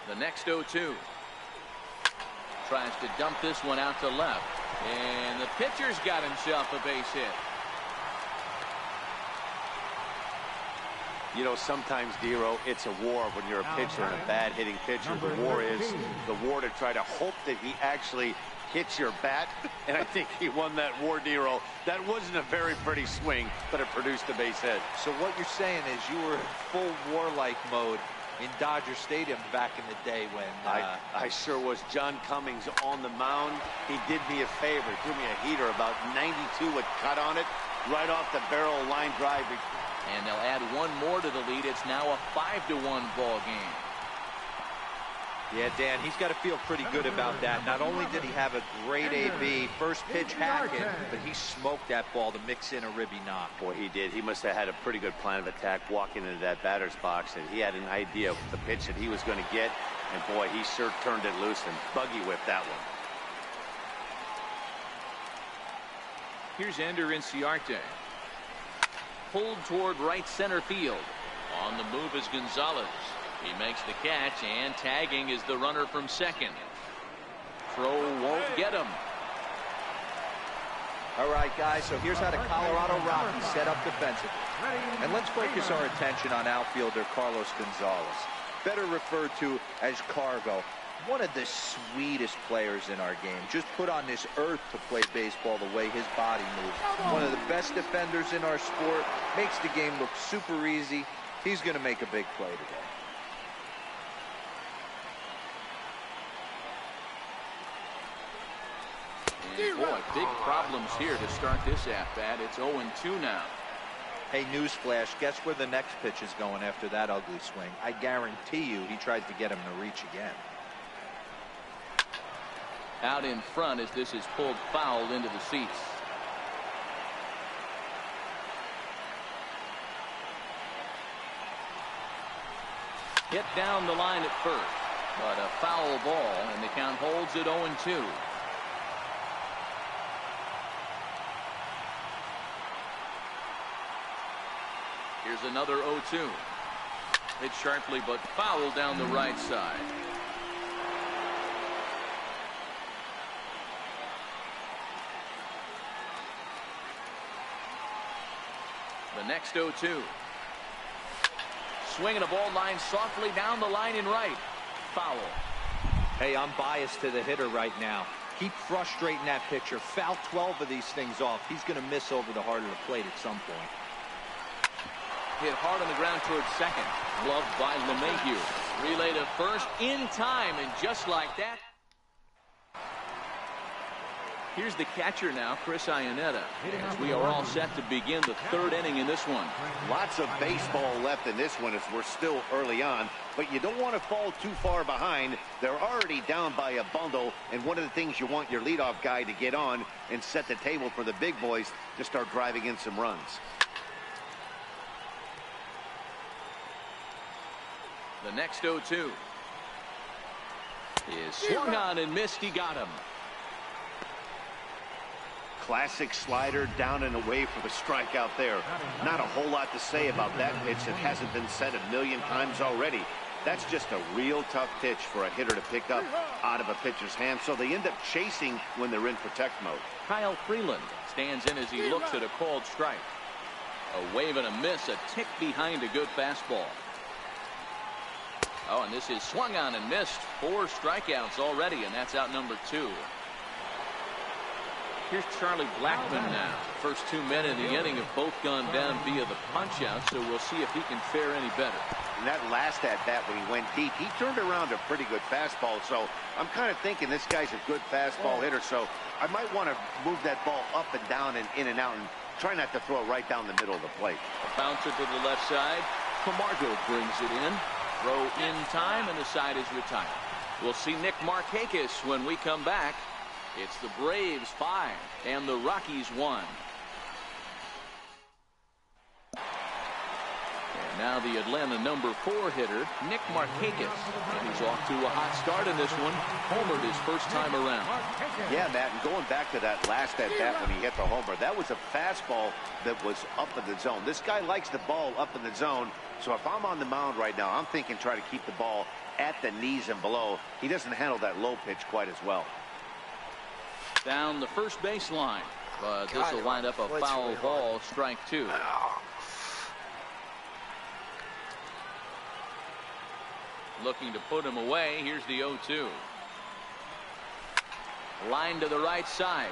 The next 0-2. Tries to dump this one out to left. And the pitcher's got himself a base hit. You know, sometimes, Dero, it's a war when you're a pitcher and a bad hitting pitcher. The war is the war to try to hope that he actually hits your bat. And I think he won that war, Dero. That wasn't a very pretty swing, but it produced a base hit. So what you're saying is you were in full war-like mode in Dodger Stadium back in the day when I sure was. John Cummings on the mound. He did me a favor. He threw me a heater about 92 with cut on it right off the barrel line drive. And they'll add one more to the lead. It's now a 5-1 ball game. Yeah, Dan, he's got to feel pretty good about that. Not only did he have a great AB, first pitch hack it, but he smoked that ball to mix in a ribby knock. Boy, he did. He must have had a pretty good plan of attack walking into that batter's box, and he had an idea of the pitch that he was going to get. And boy, he sure turned it loose and buggy whipped that one. Here's Ender Inciarte. Pulled toward right center field. On the move is Gonzalez. He makes the catch, and tagging is the runner from second. Throw won't get him. All right, guys, so here's how the Colorado Rockies set up defensively. And let's focus our attention on outfielder Carlos Gonzalez, better referred to as Cargo. One of the sweetest players in our game. Just put on this earth to play baseball the way his body moves. One of the best defenders in our sport. Makes the game look super easy. He's going to make a big play today. And boy, big problems here to start this at-bat. It's 0-2 now. Hey, newsflash, guess where the next pitch is going after that ugly swing? I guarantee you he tries to get him to reach again. Out in front as this is pulled foul into the seats. Hit down the line at first, but a foul ball, and the count holds at 0-2. Here's another 0-2. Hit sharply, but foul down the right side. The next 0-2. Swinging a ball line softly down the line in right. Foul. Hey, I'm biased to the hitter right now. Keep frustrating that pitcher. Foul 12 of these things off. He's going to miss over the heart of the plate at some point. Hit hard on the ground towards second. Gloved by LeMahieu. Relay to first in time, and just like that. Here's the catcher now, Chris Iannetta, as we are all set to begin the third inning in this one. Lots of baseball left in this one as we're still early on, but you don't want to fall too far behind. They're already down by a bundle, and one of the things you want your leadoff guy to get on and set the table for the big boys to start driving in some runs. The next 0-2 is swung on and missed. He got him. Classic slider down and away for the strikeout there. Not a whole lot to say about that pitch. It hasn't been said a million times already. That's just a real tough pitch for a hitter to pick up out of a pitcher's hand, so they end up chasing when they're in protect mode. Kyle Freeland stands in as he looks at a called strike. A wave and a miss, a tick behind a good fastball. Oh, and this is swung on and missed. 4 strikeouts already, and that's out number 2. Here's Charlie Blackmon now. First 2 men in the inning have both gone down via the punch-out, so we'll see if he can fare any better. And that last at-bat when he went deep, he turned around a pretty good fastball. So I'm kind of thinking this guy's a good fastball hitter. So I might want to move that ball up and down and in and out and try not to throw it right down the middle of the plate. A bouncer to the left side. Camargo brings it in. Throw in time, and the side is retired. We'll see Nick Markakis when we come back. It's the Braves 5 and the Rockies 1. And now the Atlanta number 4 hitter, Nick Markakis. And he's off to a hot start in this one. Homered his first time around. Yeah, Matt, and going back to that last at-bat when he hit the homer, that was a fastball that was up in the zone. This guy likes the ball up in the zone, so if I'm on the mound right now, I'm thinking try to keep the ball at the knees and below. He doesn't handle that low pitch quite as well. Down the first baseline, but this will wind up a foul ball, strike 2. Looking to put him away. Here's the 0-2. Line to the right side,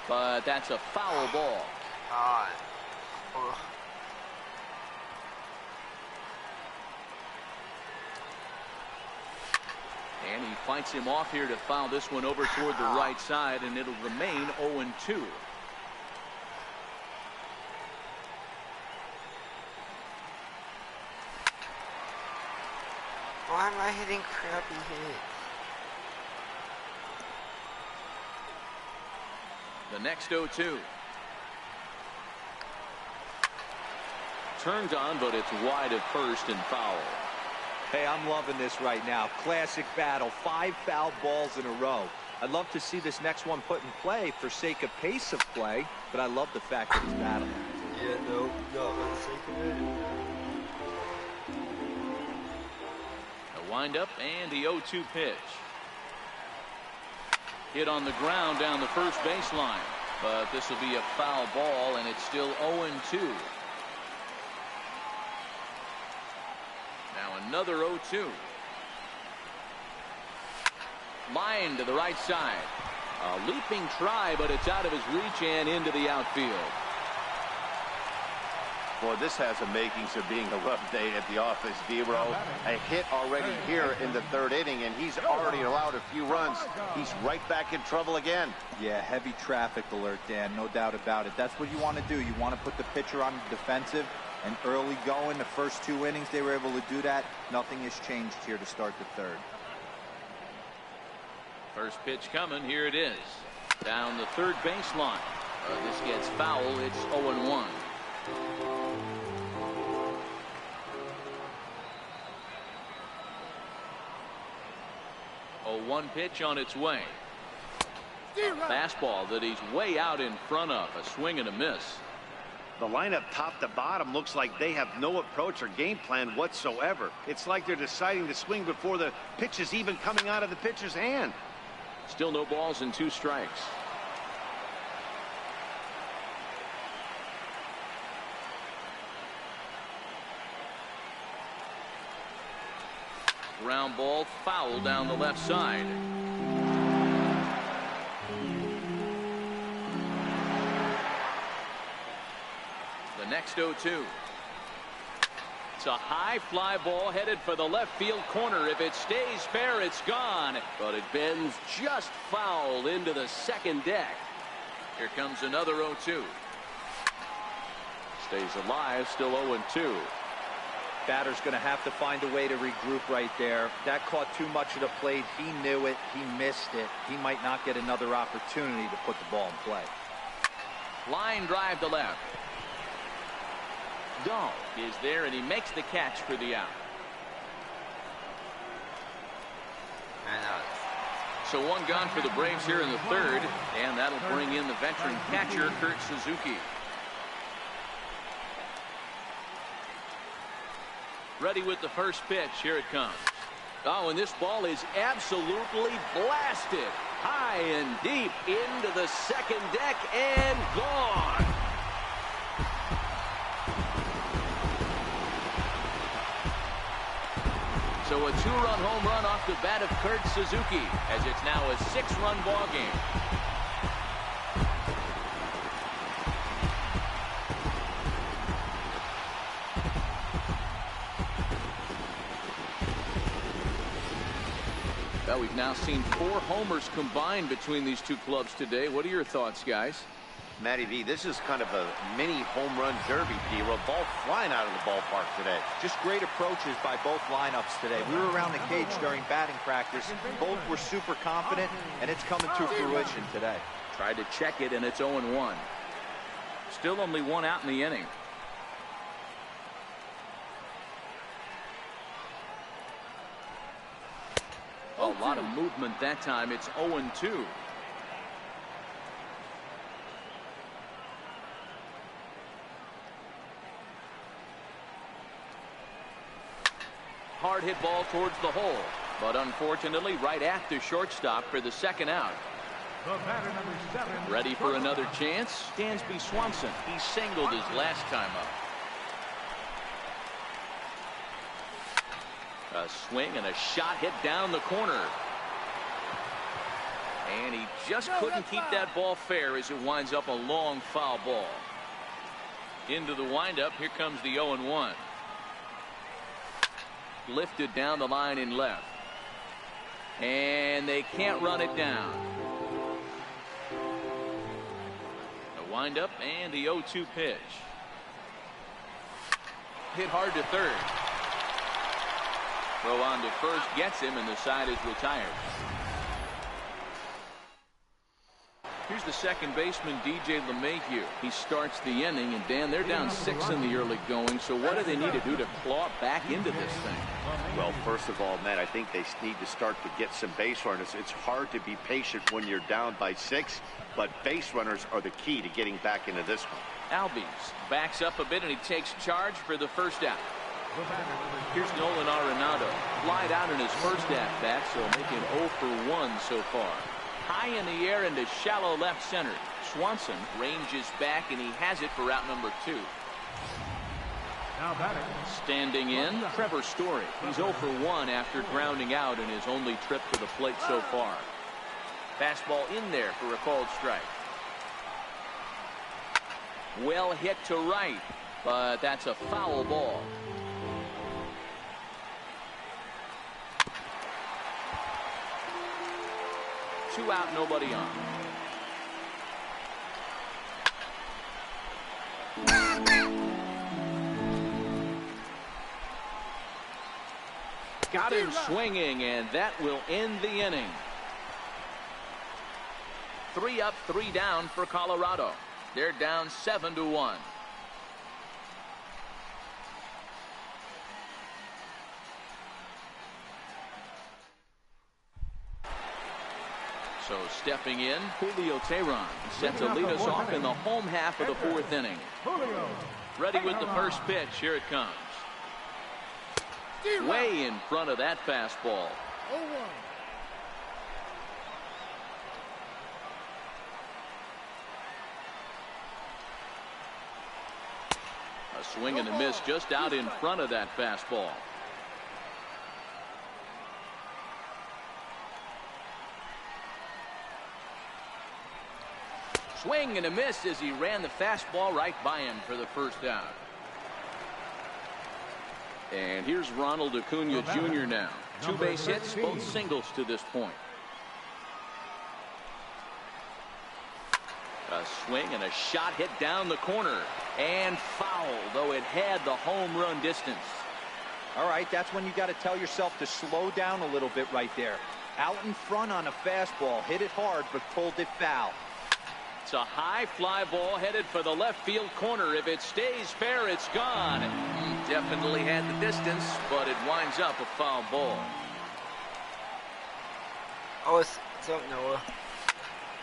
but that's a foul ball. And he fights him off here to foul this one over toward the right side, and it'll remain 0-2. Why am I hitting crappy hits? The next 0-2. Turned on, but it's wide at first and foul. Hey, I'm loving this right now. Classic battle. 5 foul balls in a row. I'd love to see this next one put in play for sake of pace of play, but I love the fact that it's battling. Yeah, no, not for the sake of it. A windup and the 0-2 pitch. Hit on the ground down the first baseline, but this will be a foul ball, and it's still 0-2. Now another 0-2. Line to the right side. A leaping try, but it's out of his reach and into the outfield. Boy, this has the makings of being a rough day at the office, D-Row. A hit already here in the 3rd inning, and he's already allowed a few runs. He's right back in trouble again. Yeah, heavy traffic alert, Dan, no doubt about it. That's what you want to do. You want to put the pitcher on the defensive, and early going, the first 2 innings, they were able to do that. Nothing has changed here to start the 3rd. First pitch coming. Here it is. Down the 3rd baseline. This gets foul. It's 0-1. 0-1 pitch on its way. A fastball that he's way out in front of. A swing and a miss. The lineup top to bottom looks like they have no approach or game plan whatsoever. It's like they're deciding to swing before the pitch is even coming out of the pitcher's hand. Still no balls and 2 strikes. Ground ball, foul down the left side. The next 0-2. It's a high fly ball headed for the left field corner. If it stays fair, it's gone. But it bends just foul into the second deck. Here comes another 0-2. Stays alive, still 0-2. Batter's going to have to find a way to regroup right there. That caught too much of the plate. He knew it. He missed it. He might not get another opportunity to put the ball in play. Line drive to left. Dahl is there, and he makes the catch for the out. So 1 gone for the Braves here in the 3rd, and that'll bring in the veteran catcher, Kurt Suzuki. Ready with the first pitch. Here it comes. Oh, and this ball is absolutely blasted high and deep into the second deck and gone. So a 2-run home run off the bat of Kurt Suzuki, as it's now a 6-run ball game. Well, we've now seen 4 homers combined between these two clubs today. What are your thoughts, guys? Matty V, this is kind of a mini home run derby, P. A ball flying out of the ballpark today. Just great approaches by both lineups today. We were around the cage during batting practice. Both were super confident, and it's coming to fruition today. Tried to check it, and it's 0-1. Still only 1 out in the inning. A lot of movement that time. It's 0-2. Hard hit ball towards the hole, but unfortunately right at the shortstop for the second out. The batter, number 7. Ready for another chance? Dansby Swanson. He singled his last time up. A swing and a shot hit down the corner. And he just couldn't keep that ball fair as it winds up a long foul ball. Into the windup. Here comes the 0-1. Lifted down the line in left. And they can't run it down. The windup and the 0-2 pitch. Hit hard to third. Throw on to first gets him, and the side is retired. Here's the second baseman, DJ LeMahieu. He starts the inning, and Dan, they're down 6 in the early going, so what do they need to do to claw back into this thing? Well, first of all, Matt, I think they need to start to get some base runners. It's hard to be patient when you're down by 6, but base runners are the key to getting back into this one. Albies backs up a bit, and he takes charge for the first out. Here's Nolan Arenado. Flied out in his first at-bat, so making 0 for 1 so far. High in the air into shallow left center. Swanson ranges back, and he has it for out number 2. Now batting. Standing in, Trevor Story. He's 0 for 1 after grounding out in his only trip to the plate so far. Fastball in there for a called strike. Well hit to right, but that's a foul ball. Two out, nobody on. Got him swinging, and that will end the inning. 3 up, 3 down for Colorado. They're down 7-1. So stepping in, Julio Teheran set to lead us off in the home half of the 4th inning. Ready with the first pitch. Here it comes. Way in front of that fastball. A swing and a miss just out in front of that fastball. Swing and a miss as he ran the fastball right by him for the first out. And here's Ronald Acuna Jr. now. 2 base hits, both singles to this point. A swing and a shot hit down the corner. And foul, though it had the home run distance. All right, that's when you got to tell yourself to slow down a little bit right there. Out in front on a fastball, hit it hard, but pulled it foul. It's a high fly ball headed for the left field corner. If it stays fair, it's gone. Definitely had the distance, but it winds up a foul ball. Oh, it's up, Noah.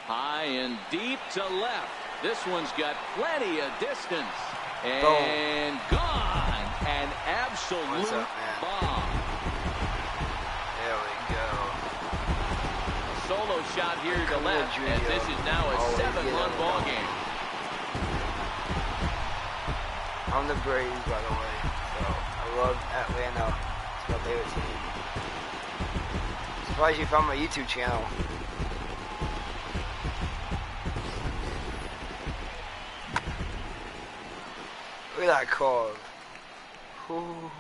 High and deep to left. This one's got plenty of distance. And gone. An absolute bomb. There we go. Solo shot here to left, and this is now a 7-run ball game. I'm the Braves, by the way. So I love Atlanta. It's my favorite team. Surprised you found my YouTube channel. Look at that call. Ooh.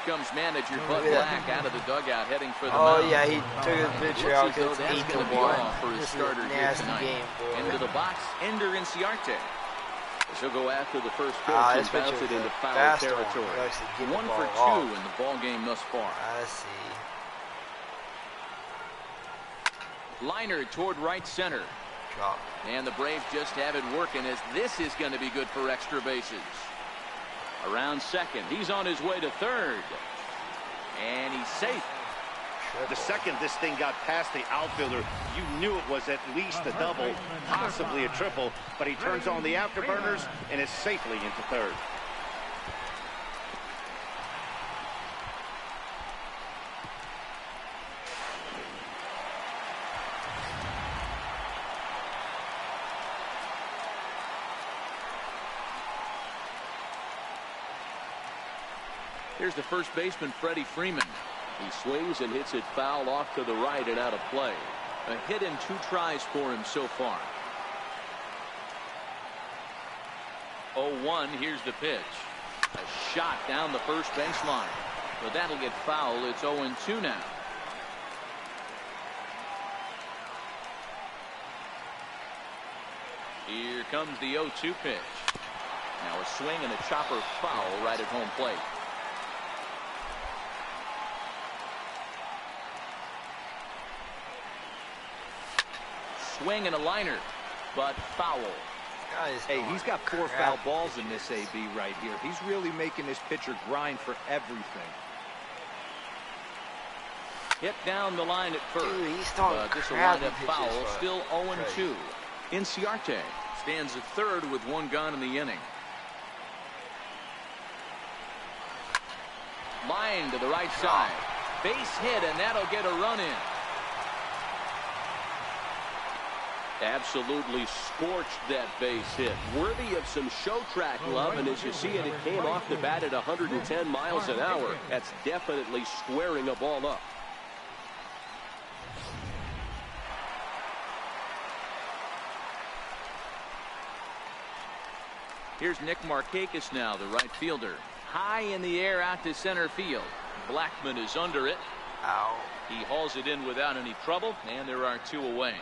comes manager Bud Black out of the dugout heading for the Oh mound. yeah, he took his pitcher out because That's it's going to be 8-1. all for his This is starter a here nasty tonight. game, boy. Into the box, Ender Inciarte. She'll go after the first pitch This and bounce pitcher it is into a foul faster territory. one. He likes to get the 1 for ball 2 off. in the ball game thus far. I see. Liner toward right center. Drop. And the Braves just have it working as this is going to be good for extra bases. Around second. He's on his way to third. And he's safe. Triple. The second this thing got past the outfielder, you knew it was at least a double, possibly a triple, but he turns on the afterburners and is safely into third. Here's the first baseman, Freddie Freeman. He swings and hits it foul off to the right and out of play. A hit in 2 tries for him so far. 0-1. Here's the pitch. A shot down the first baseline. But that'll get foul. It's 0-2 now. Here comes the 0-2 pitch. Now a swing and a chopper foul right at home plate. Swing and a liner, but foul. Hey, he's got 4 foul balls in this AB right here. He's really making this pitcher grind for everything. Hit down the line at first. Dude, he's throwing but this will crap wind up pitches foul. for Still 0-2. Crazy. Inciarte stands at third with 1 gone in the inning. Line to the right side. Base hit, and that'll get a run in. Absolutely scorched that base hit. Worthy of some show track love, and as you see it, it came off the bat at 110 miles an hour. That's definitely squaring a ball up. Here's Nick Markakis now, the right fielder. High in the air out to center field. Blackman is under it. Ow. He hauls it in without any trouble, and there are 2 away.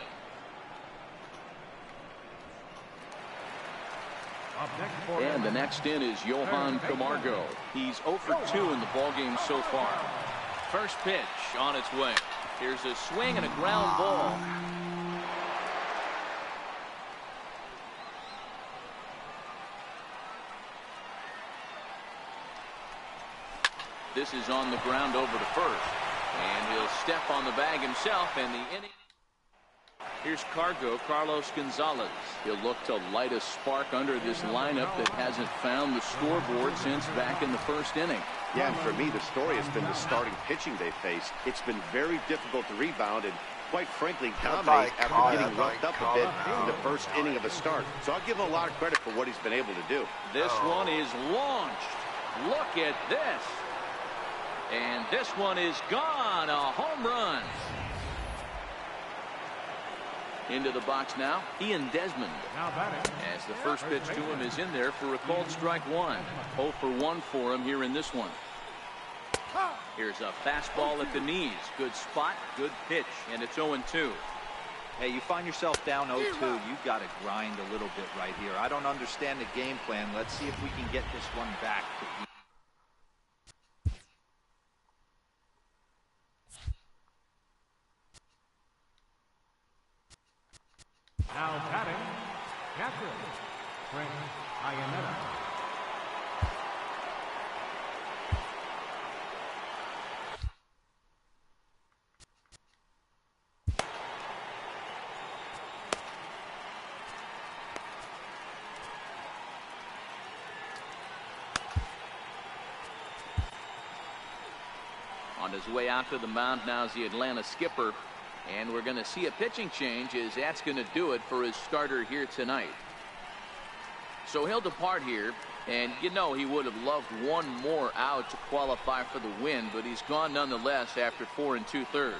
And the next in is Johan Camargo. He's 0 for 2 in the ballgame so far. First pitch on its way. Here's a swing and a ground ball. This is on the ground over to first. And he'll step on the bag himself, and the inning. Here's Carlos Gonzalez. He'll look to light a spark under this lineup that hasn't found the scoreboard since back in the first inning. Yeah, and for me, the story has been the starting pitching they faced. It's been very difficult to rebound and, quite frankly, dominate after getting roughed up a bit in the first inning of a start. So I'll give him a lot of credit for what he's been able to do. This one is launched. Look at this. And this one is gone. A home run. Into the box now, Ian Desmond. As the first pitch to him is in there for a called strike 1. 0 for 1 for him here in this one. Here's a fastball at the knees. Good spot, good pitch, and it's 0-2. Hey, you find yourself down 0-2, you've got to grind a little bit right here. I don't understand the game plan. Let's see if we can get this one back. Now batting, catcher, Frank Iannetta. On his way out to the mound now is the Atlanta skipper. And we're going to see a pitching change as that's going to do it for his starter here tonight. So he'll depart here. And you know he would have loved 1 more out to qualify for the win. But he's gone nonetheless after 4 2/3.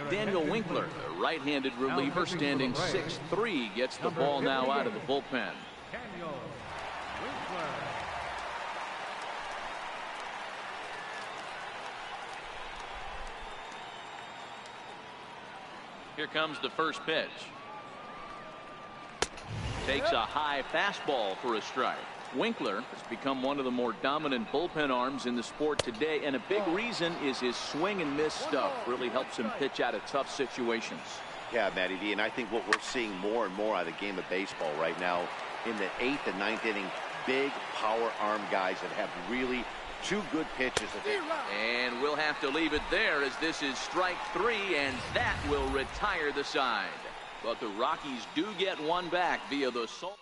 Daniel Winkler, a right-handed reliever standing 6'3", gets the ball now out of the bullpen. Daniel Winkler. Here comes the first pitch. Takes a high fastball for a strike. Winkler has become one of the more dominant bullpen arms in the sport today, and a big reason is his swing and miss stuff. Really helps him pitch out of tough situations. Yeah, Matty D, and I think what we're seeing more and more out of the game of baseball right now in the 8th and 9th inning, big power arm guys that have really two good pitches. And we'll have to leave it there, as this is strike 3, and that will retire the side. But the Rockies do get one back via the salt.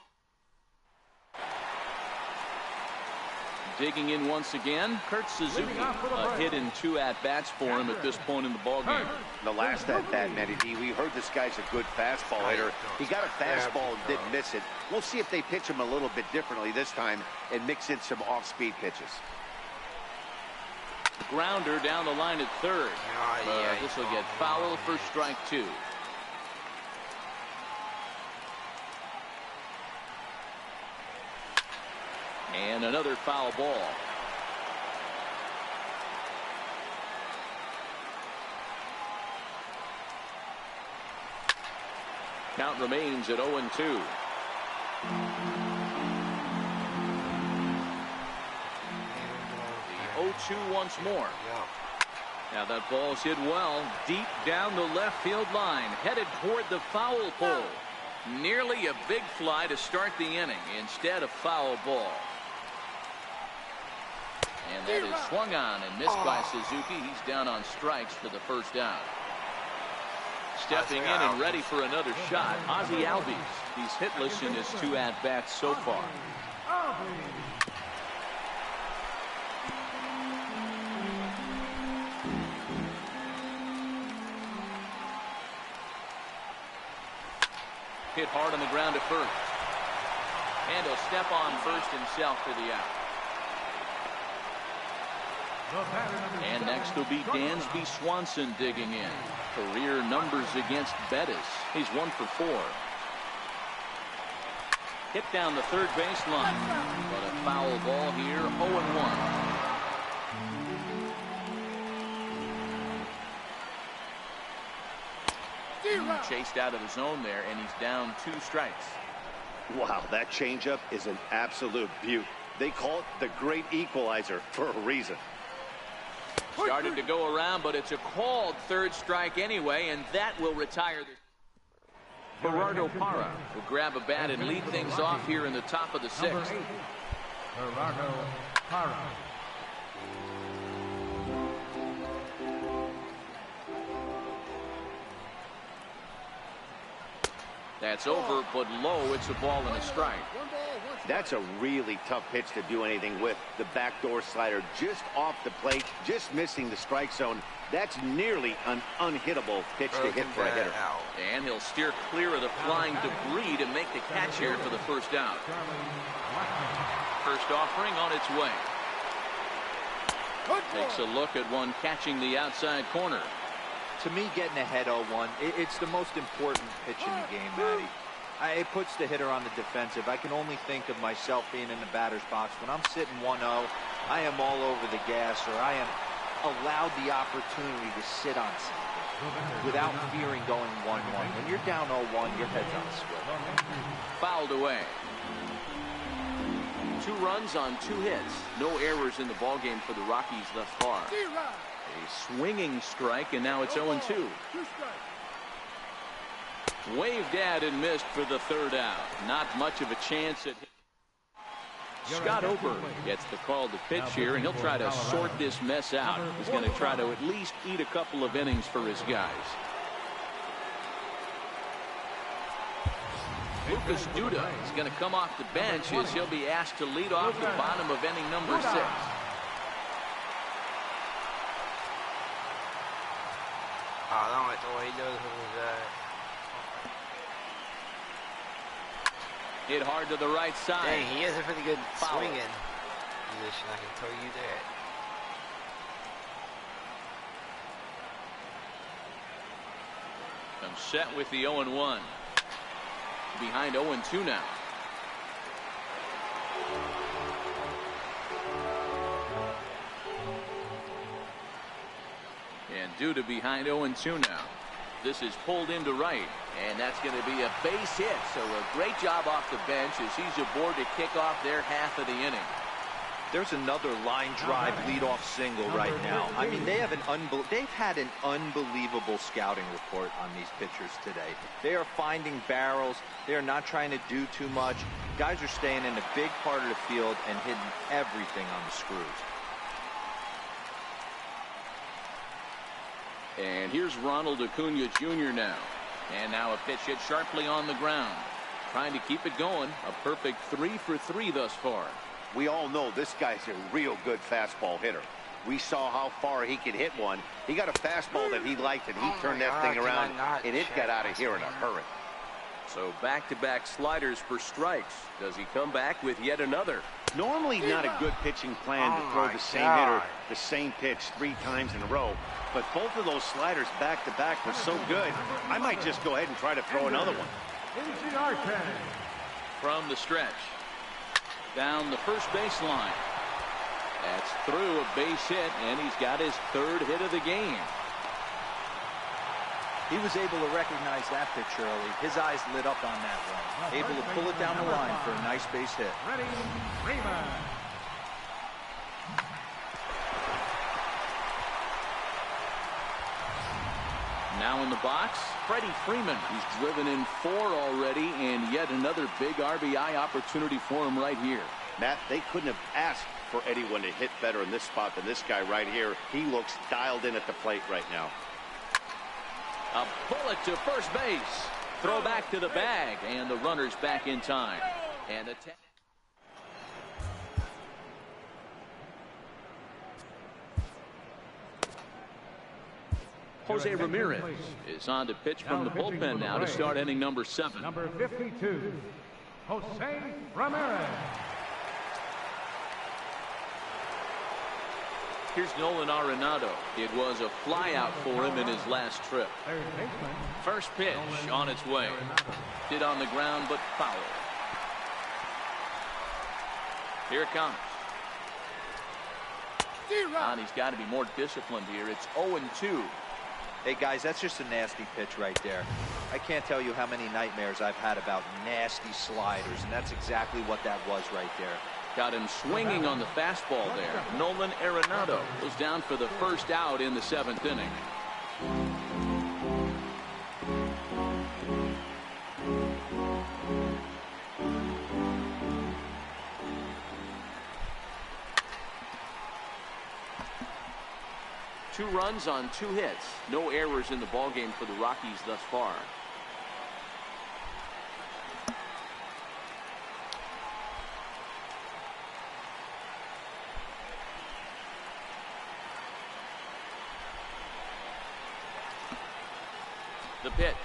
Digging in once again, Kurt Suzuki. A hit and 2 at-bats for him at this point in the ballgame. The last at-bat, Matty D, we heard this guy's a good fastball hitter. He got a fastball and didn't miss it. We'll see if they pitch him a little bit differently this time and mix in some off-speed pitches. Grounder down the line at third. This will get foul for strike 2. And another foul ball. Count remains at 0-2. The 0-2 once more. Now that ball's hit well, deep down the left field line, headed toward the foul pole. Nearly a big fly to start the inning. Instead, a foul ball. And that is swung on and missed by Suzuki. He's down on strikes for the first out. Stepping in and ready for another shot, Ozzie Albies. He's hitless in his 2 at-bats so far. Hit hard on the ground at first. And he'll step on first himself for the out. And next will be Dansby Swanson digging in. Career numbers against Bettis. He's 1 for 4. Hit down the third baseline. But a foul ball here, 0-1. Chased out of the zone there, and he's down 2 strikes. Wow, that changeup is an absolute beaut. They call it the great equalizer for a reason. Started to go around, but it's a called third strike anyway, and that will retire the... Gerardo Parra will grab a bat and lead things off here in the top of the 6th. Gerardo Parra. That's over, but low. It's a ball and a strike. That's a really tough pitch to do anything with. The backdoor slider just off the plate, just missing the strike zone. That's nearly an unhittable pitch to hit for a hitter. And he'll steer clear of the flying debris to make the catch here for the first out. First offering on its way. Takes a look at one catching the outside corner. To me, getting ahead 0-1, it's the most important pitch in the game, Matty. It puts the hitter on the defensive. I can only think of myself being in the batter's box. When I'm sitting 1-0, I am all over the gas, or I am allowed the opportunity to sit on something without fearing going 1-1. When you're down 0-1, your head's on swivel. Fouled away. 2 runs on 2 hits. No errors in the ballgame for the Rockies thus far. A swinging strike, and now it's 0-2. Waved at and missed for the third out. Not much of a chance at... Scott Oberg gets the call to pitch here, and he'll try to sort this mess out. He's going to try to at least eat a couple of innings for his guys. Lucas Duda is going to come off the bench as he'll be asked to lead off the bottom of inning number 6. I don't like the way he does with that. Hit hard to the right side. Dang, he has a pretty good swinging position, I can tell you that. I'm set with the 0-1. Behind 0-2 now. And Duda behind 0-2 now. This is pulled into right, and that's going to be a base hit. So a great job off the bench as he's aboard to kick off their half of the inning. There's another line drive leadoff single right now. I mean, they've had an unbelievable scouting report on these pitchers today. They are finding barrels. They are not trying to do too much. Guys are staying in a big part of the field and hitting everything on the screws. And here's Ronald Acuna Jr. now. And now a pitch hit sharply on the ground. Trying to keep it going. A perfect 3 for 3 thus far. We all know this guy's a real good fastball hitter. We saw how far he could hit one. He got a fastball that he liked, and he turned that thing around, and it got out of here in a hurry. So back-to-back sliders for strikes. Does he come back with yet another? Normally not a good pitching plan to throw the same hitter the same pitch 3 times in a row, but both of those sliders back-to-back were so good, I might just go ahead and try to throw another one. From the stretch. Down the first baseline. That's through a base hit, and he's got his 3rd hit of the game. He was able to recognize that pitch early. His eyes lit up on that one. Able to pull it down the line for a nice base hit. Freddie Freeman. Now in the box, Freddie Freeman. He's driven in 4 already, and yet another big RBI opportunity for him right here. Matt, they couldn't have asked for anyone to hit better in this spot than this guy right here. He looks dialed in at the plate right now. A bullet to first base. Throw back to the bag, and the runner's back in time. And the Jose Ramirez is on to pitch from the bullpen now to start inning number 7. Number 52, Jose Ramirez. Here's Nolan Arenado. It was a flyout for him in his last trip. First pitch on its way. Hit on the ground, but foul. Here it comes. And he's got to be more disciplined here. It's 0-2. Hey, guys, that's just a nasty pitch right there. I can't tell you how many nightmares I've had about nasty sliders, and that's exactly what that was right there. Got him swinging on the fastball there. Nolan Arenado was down for the first out in the 7th inning. Two runs on 2 hits. No errors in the ballgame for the Rockies thus far. The pitch.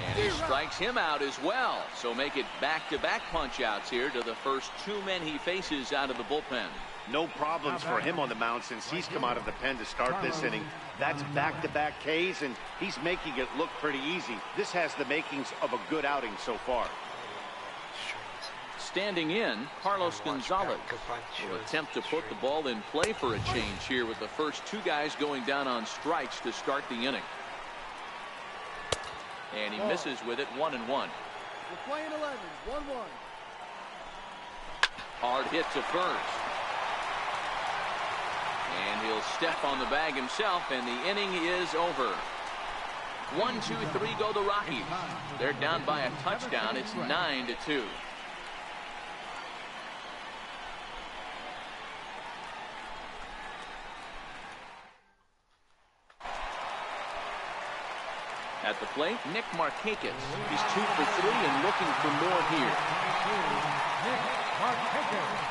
And he strikes him out as well. So make it back-to-back punch-outs here to the first 2 men he faces out of the bullpen. No problems for him on the mound since he's come out of the pen to start this inning. That's back-to-back Ks, and he's making it look pretty easy. This has the makings of a good outing so far. Standing in, Carlos Gonzalez will attempt to put the ball in play for a change here with the first 2 guys going down on strikes to start the inning. And he misses with it, 1-1. We're playing 11, 1-1. Hard hit to first. And he'll step on the bag himself, and the inning is over. 1, 2, 3 go the Rockies. They're down by a touchdown. It's 9-2. At the plate, Nick Markakis. He's 2 for 3 and looking for more here. Nick Markakis.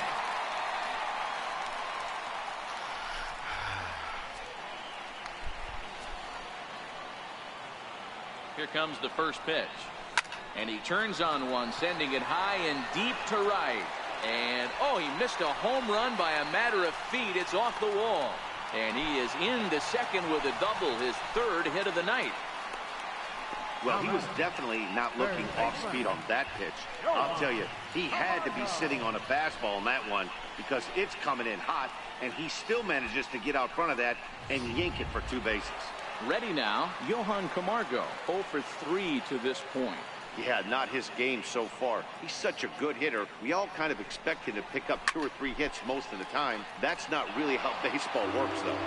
Here comes the first pitch. And he turns on one, sending it high and deep to right. And, oh, he missed a home run by a matter of feet. It's off the wall. And he is into second with a double, his 3rd hit of the night. Well, he was definitely not looking off speed on that pitch. I'll tell you, he had to be sitting on a fastball on that one because it's coming in hot, and he still manages to get out front of that and yank it for 2 bases. Ready now, Johan Camargo, 0 for 3 to this point. Yeah, not his game so far. He's such a good hitter. We all kind of expect him to pick up 2 or 3 hits most of the time. That's not really how baseball works, though.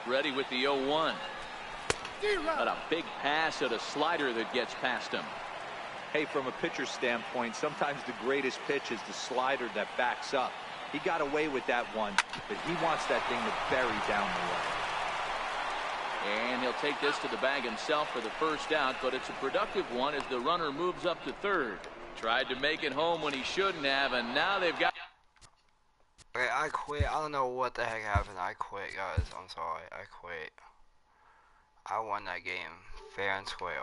Ready with the 0-1. But a big pass at a slider that gets past him. Hey, from a pitcher's standpoint, sometimes the greatest pitch is the slider that backs up. He got away with that one, but he wants that thing to bury down the way. And he'll take this to the bag himself for the first out, but it's a productive one as the runner moves up to third. Tried to make it home when he shouldn't have, and now they've got... Okay, I quit. I don't know what the heck happened. I quit, guys. I'm sorry. I quit. I won that game fair and square.